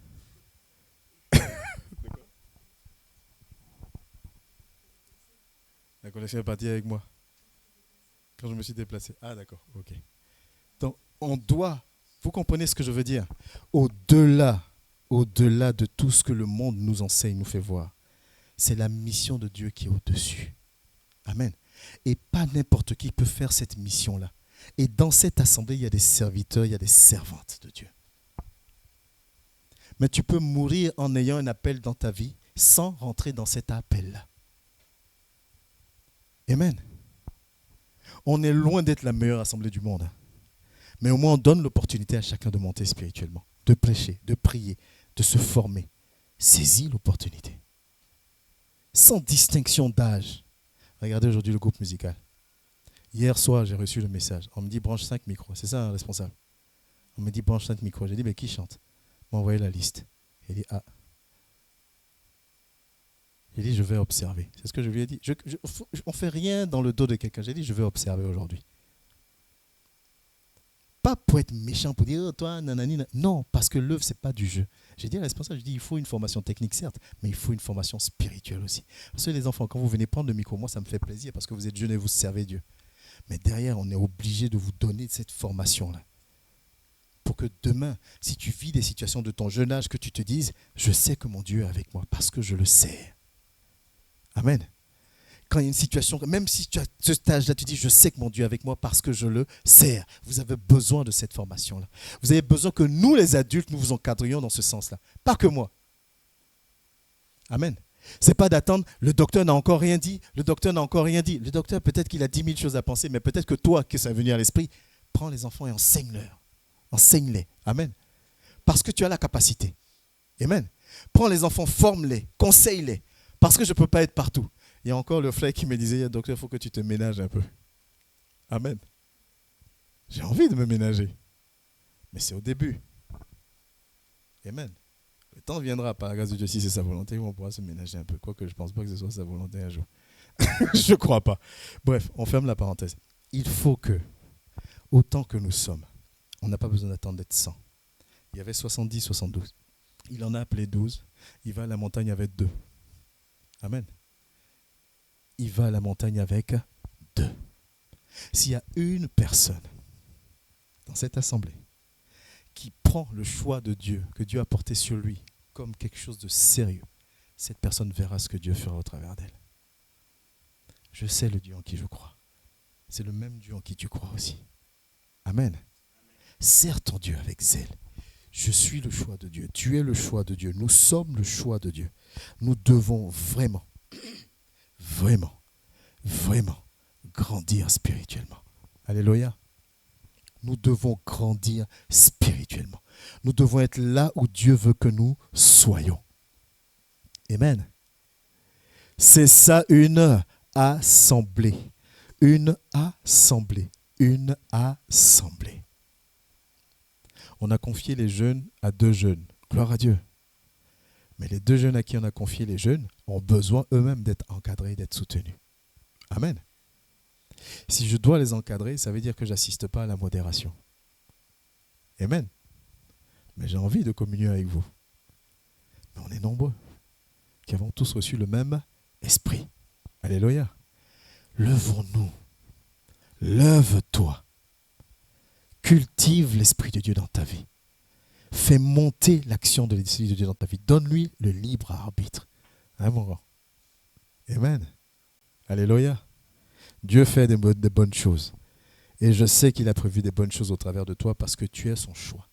La connexion est partie avec moi. Quand je me suis déplacé. Ah d'accord, ok. Donc on doit, vous comprenez ce que je veux dire? Au-delà de tout ce que le monde nous enseigne, nous fait voir, c'est la mission de Dieu qui est au-dessus. Amen. Et pas n'importe qui peut faire cette mission-là. Et dans cette assemblée, il y a des serviteurs, il y a des servantes de Dieu. Mais tu peux mourir en ayant un appel dans ta vie sans rentrer dans cet appel-là. Amen. On est loin d'être la meilleure assemblée du monde. Mais au moins, on donne l'opportunité à chacun de monter spirituellement, de prêcher, de prier, de se former. Saisis l'opportunité. Sans distinction d'âge. Regardez aujourd'hui le groupe musical. Hier soir, j'ai reçu le message. On me dit branche 5 micros. C'est ça, un responsable. On me dit branche 5 micros. J'ai dit, mais qui chante? On m'a envoyé la liste. Il dit, ah. J'ai dit, je vais observer. C'est ce que je lui ai dit. On ne fait rien dans le dos de quelqu'un. J'ai dit, je vais observer aujourd'hui. Pas pour être méchant, pour dire, oh, toi, nanani. Non, parce que l'œuvre, ce n'est pas du jeu. J'ai dit à la responsable, il faut une formation technique, certes, mais il faut une formation spirituelle aussi. Parce que les enfants, quand vous venez prendre le micro, moi, ça me fait plaisir parce que vous êtes jeunes et vous servez Dieu. Mais derrière, on est obligé de vous donner cette formation-là. Pour que demain, si tu vis des situations de ton jeune âge, que tu te dises, je sais que mon Dieu est avec moi parce que je le sais. Amen. Quand il y a une situation, même si tu as ce stage-là, tu dis, je sais que mon Dieu est avec moi parce que je le sers. Vous avez besoin de cette formation-là. Vous avez besoin que nous, les adultes, nous vous encadrions dans ce sens-là. Pas que moi. Amen. Ce n'est pas d'attendre, le docteur n'a encore rien dit, le docteur n'a encore rien dit. Le docteur, peut-être qu'il a 10 000 choses à penser, mais peut-être que toi, que ça est venu à l'esprit, prends les enfants et enseigne-leur. Enseigne-les. Amen. Parce que tu as la capacité. Amen. Prends les enfants, forme-les, conseille-les. Parce que je ne peux pas être partout. Il y a encore le frère qui me disait, docteur, il faut que tu te ménages un peu. Amen. J'ai envie de me ménager. Mais c'est au début. Amen. Le temps viendra, par la grâce de Dieu, si c'est sa volonté, où on pourra se ménager un peu. Quoique je ne pense pas que ce soit sa volonté un jour. Je ne crois pas. Bref, on ferme la parenthèse. Il faut que, autant que nous sommes, on n'a pas besoin d'attendre d'être 100. Il y avait 70, 72. Il en a appelé 12. Il va à la montagne avec 2. Amen. Il va à la montagne avec 2. S'il y a une personne dans cette assemblée qui prend le choix de Dieu, que Dieu a porté sur lui, comme quelque chose de sérieux, cette personne verra ce que Dieu fera au travers d'elle. Je sais le Dieu en qui je crois. C'est le même Dieu en qui tu crois aussi. Amen. Sers ton Dieu avec zèle. Je suis le choix de Dieu. Tu es le choix de Dieu. Nous sommes le choix de Dieu. Nous devons vraiment, vraiment grandir spirituellement. Alléluia. Nous devons grandir spirituellement. Nous devons être là où Dieu veut que nous soyons. Amen. C'est ça une assemblée. Une assemblée. Une assemblée. On a confié les jeunes à 2 jeunes. Gloire à Dieu. Mais les 2 jeunes à qui on a confié les jeunes ont besoin eux-mêmes d'être encadrés, d'être soutenus. Amen. Si je dois les encadrer, ça veut dire que je n'assiste pas à la modération. Amen. Mais j'ai envie de communier avec vous. Mais on est nombreux qui avons tous reçu le même esprit. Alléluia. Levons-nous. Lève-toi. Cultive l'Esprit de Dieu dans ta vie. Fais monter l'action de l'Esprit de Dieu dans ta vie. Donne-lui le libre arbitre. Hein, mon grand? Amen. Alléluia. Dieu fait de bonnes choses. Et je sais qu'il a prévu des bonnes choses au travers de toi parce que tu es son choix.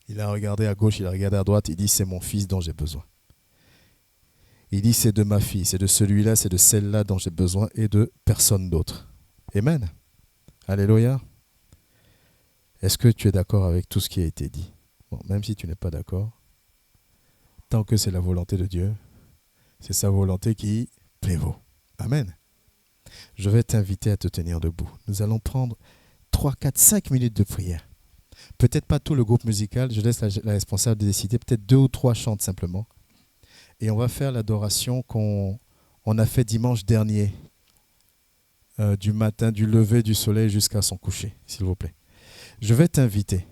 Il a regardé à gauche, il a regardé à droite. Il dit, c'est mon fils dont j'ai besoin. Il dit, c'est de ma fille, c'est de celui-là, c'est de celle-là dont j'ai besoin et de personne d'autre. Amen. Alléluia. Est-ce que tu es d'accord avec tout ce qui a été dit? Bon, même si tu n'es pas d'accord, tant que c'est la volonté de Dieu, c'est sa volonté qui prévaut. Amen. Je vais t'inviter à te tenir debout. Nous allons prendre 3, 4, 5 minutes de prière. Peut-être pas tout le groupe musical, je laisse la responsable de décider, peut-être 2 ou 3 chantent simplement. Et on va faire l'adoration qu'on a fait dimanche dernier, du matin, du lever du soleil jusqu'à son coucher, s'il vous plaît. Je vais t'inviter,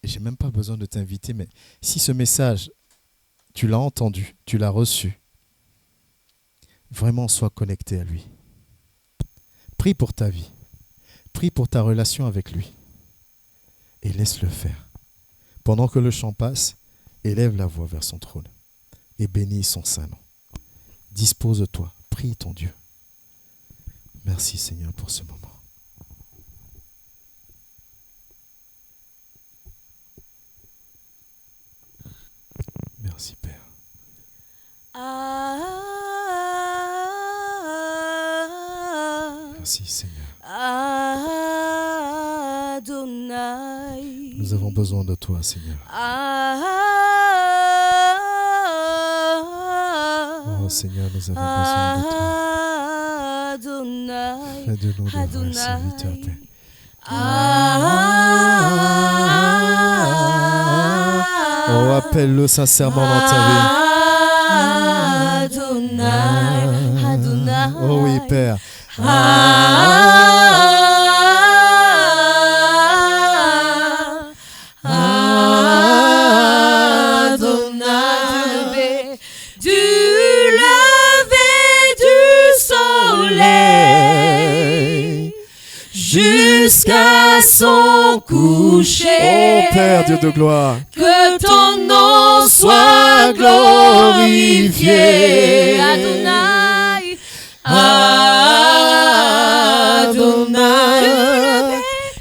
et je n'ai même pas besoin de t'inviter, mais si ce message, tu l'as entendu, tu l'as reçu, vraiment sois connecté à lui. Prie pour ta vie, prie pour ta relation avec lui, et laisse-le faire. Pendant que le chant passe, élève la voix vers son trône, et bénis son saint nom. Dispose-toi, prie ton Dieu. Merci Seigneur pour ce moment. Merci Père. Merci Seigneur. Nous avons besoin de toi, Seigneur. Oh Seigneur, nous avons besoin de toi. Fais de nous de vrais serviteurs, Père. Oh, appelle-le sincèrement dans ta vie. Oh oui, Père. Du lever du soleil jusqu'à son coucher. Oh Père, Dieu de gloire. Que ton nom soit glorifié. Adonai, Adonai.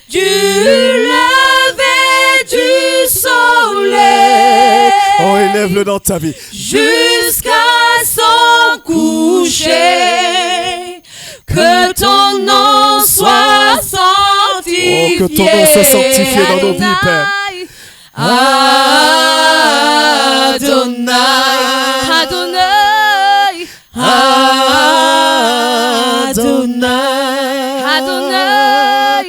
Du lever du soleil. Oh, élève-le dans ta vie. Jusqu'à son coucher. Que ton nom soit sanctifié. Oh, que ton nom soit sanctifié dans nos vies, Père. Adonai, Adonai, Adonai, Adonai,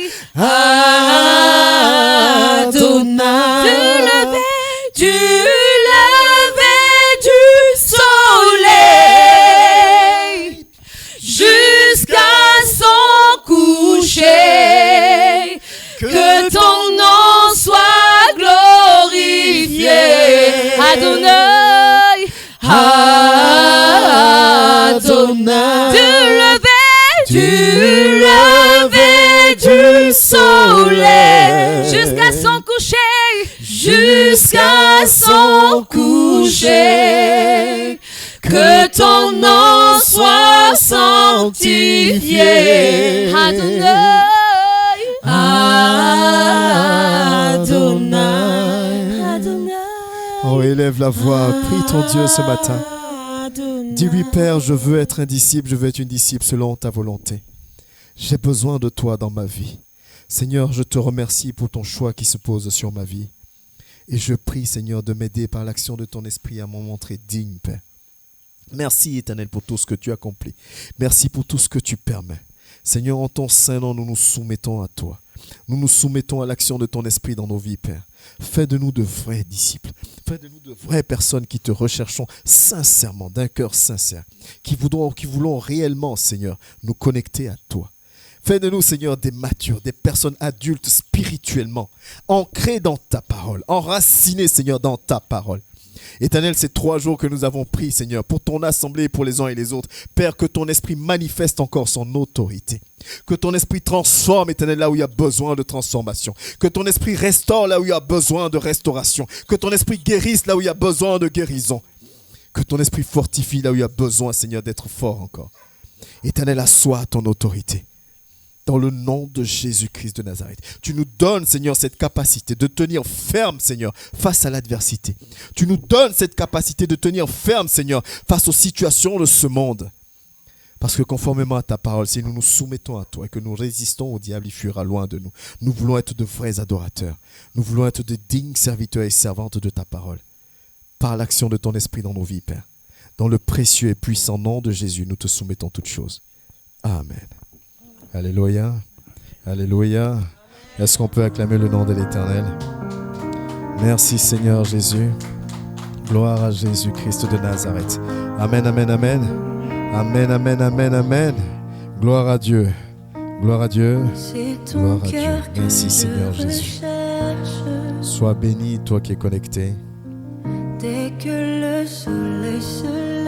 Adonai. Du lever du soleil jusqu'à son coucher. Que ton nom soit glorifié. Adonai, Adonai. Du lever du soleil jusqu'à son coucher. Jusqu'à son coucher. Que ton nom soit sanctifié. Adonai. Adonai, Adonai. Oh, élève la voix, prie ton Dieu ce matin. Dis-lui, Père, je veux être un disciple, je veux être une disciple selon ta volonté. J'ai besoin de toi dans ma vie. Seigneur, je te remercie pour ton choix qui se pose sur ma vie. Et je prie, Seigneur, de m'aider par l'action de ton esprit à m'en montrer digne, Père. Merci, Éternel, pour tout ce que tu accomplis. Merci pour tout ce que tu permets. Seigneur, en ton saint nom, nous nous soumettons à toi. Nous nous soumettons à l'action de ton esprit dans nos vies, Père. Fais de nous de vrais disciples. Fais de nous de vraies personnes qui te recherchons sincèrement, d'un cœur sincère, qui voulons réellement, Seigneur, nous connecter à toi. Fais de nous, Seigneur, des matures, des personnes adultes spirituellement, ancrées dans ta parole, enracinées, Seigneur, dans ta parole. Éternel, ces 3 jours que nous avons pris, Seigneur, pour ton assemblée, pour les uns et les autres, Père, que ton esprit manifeste encore son autorité. Que ton esprit transforme, Éternel, là où il y a besoin de transformation. Que ton esprit restaure là où il y a besoin de restauration. Que ton esprit guérisse là où il y a besoin de guérison. Que ton esprit fortifie là où il y a besoin, Seigneur, d'être fort encore. Éternel, assois ton autorité. Dans le nom de Jésus-Christ de Nazareth. Tu nous donnes, Seigneur, cette capacité de tenir ferme, Seigneur, face à l'adversité. Tu nous donnes cette capacité de tenir ferme, Seigneur, face aux situations de ce monde. Parce que conformément à ta parole, si nous nous soumettons à toi et que nous résistons au diable, il fuira loin de nous. Nous voulons être de vrais adorateurs. Nous voulons être de dignes serviteurs et servantes de ta parole. Par l'action de ton esprit dans nos vies, Père. Dans le précieux et puissant nom de Jésus, nous te soumettons toutes choses. Amen. Alléluia. Alléluia. Est-ce qu'on peut acclamer le nom de l'Éternel? Merci Seigneur Jésus. Gloire à Jésus-Christ de Nazareth. Amen, amen, amen. Amen, amen, amen, amen. Gloire à Dieu. Gloire à Dieu. Gloire à Dieu. Merci Seigneur Jésus. Sois béni, toi qui es connecté. Dès que le soleil se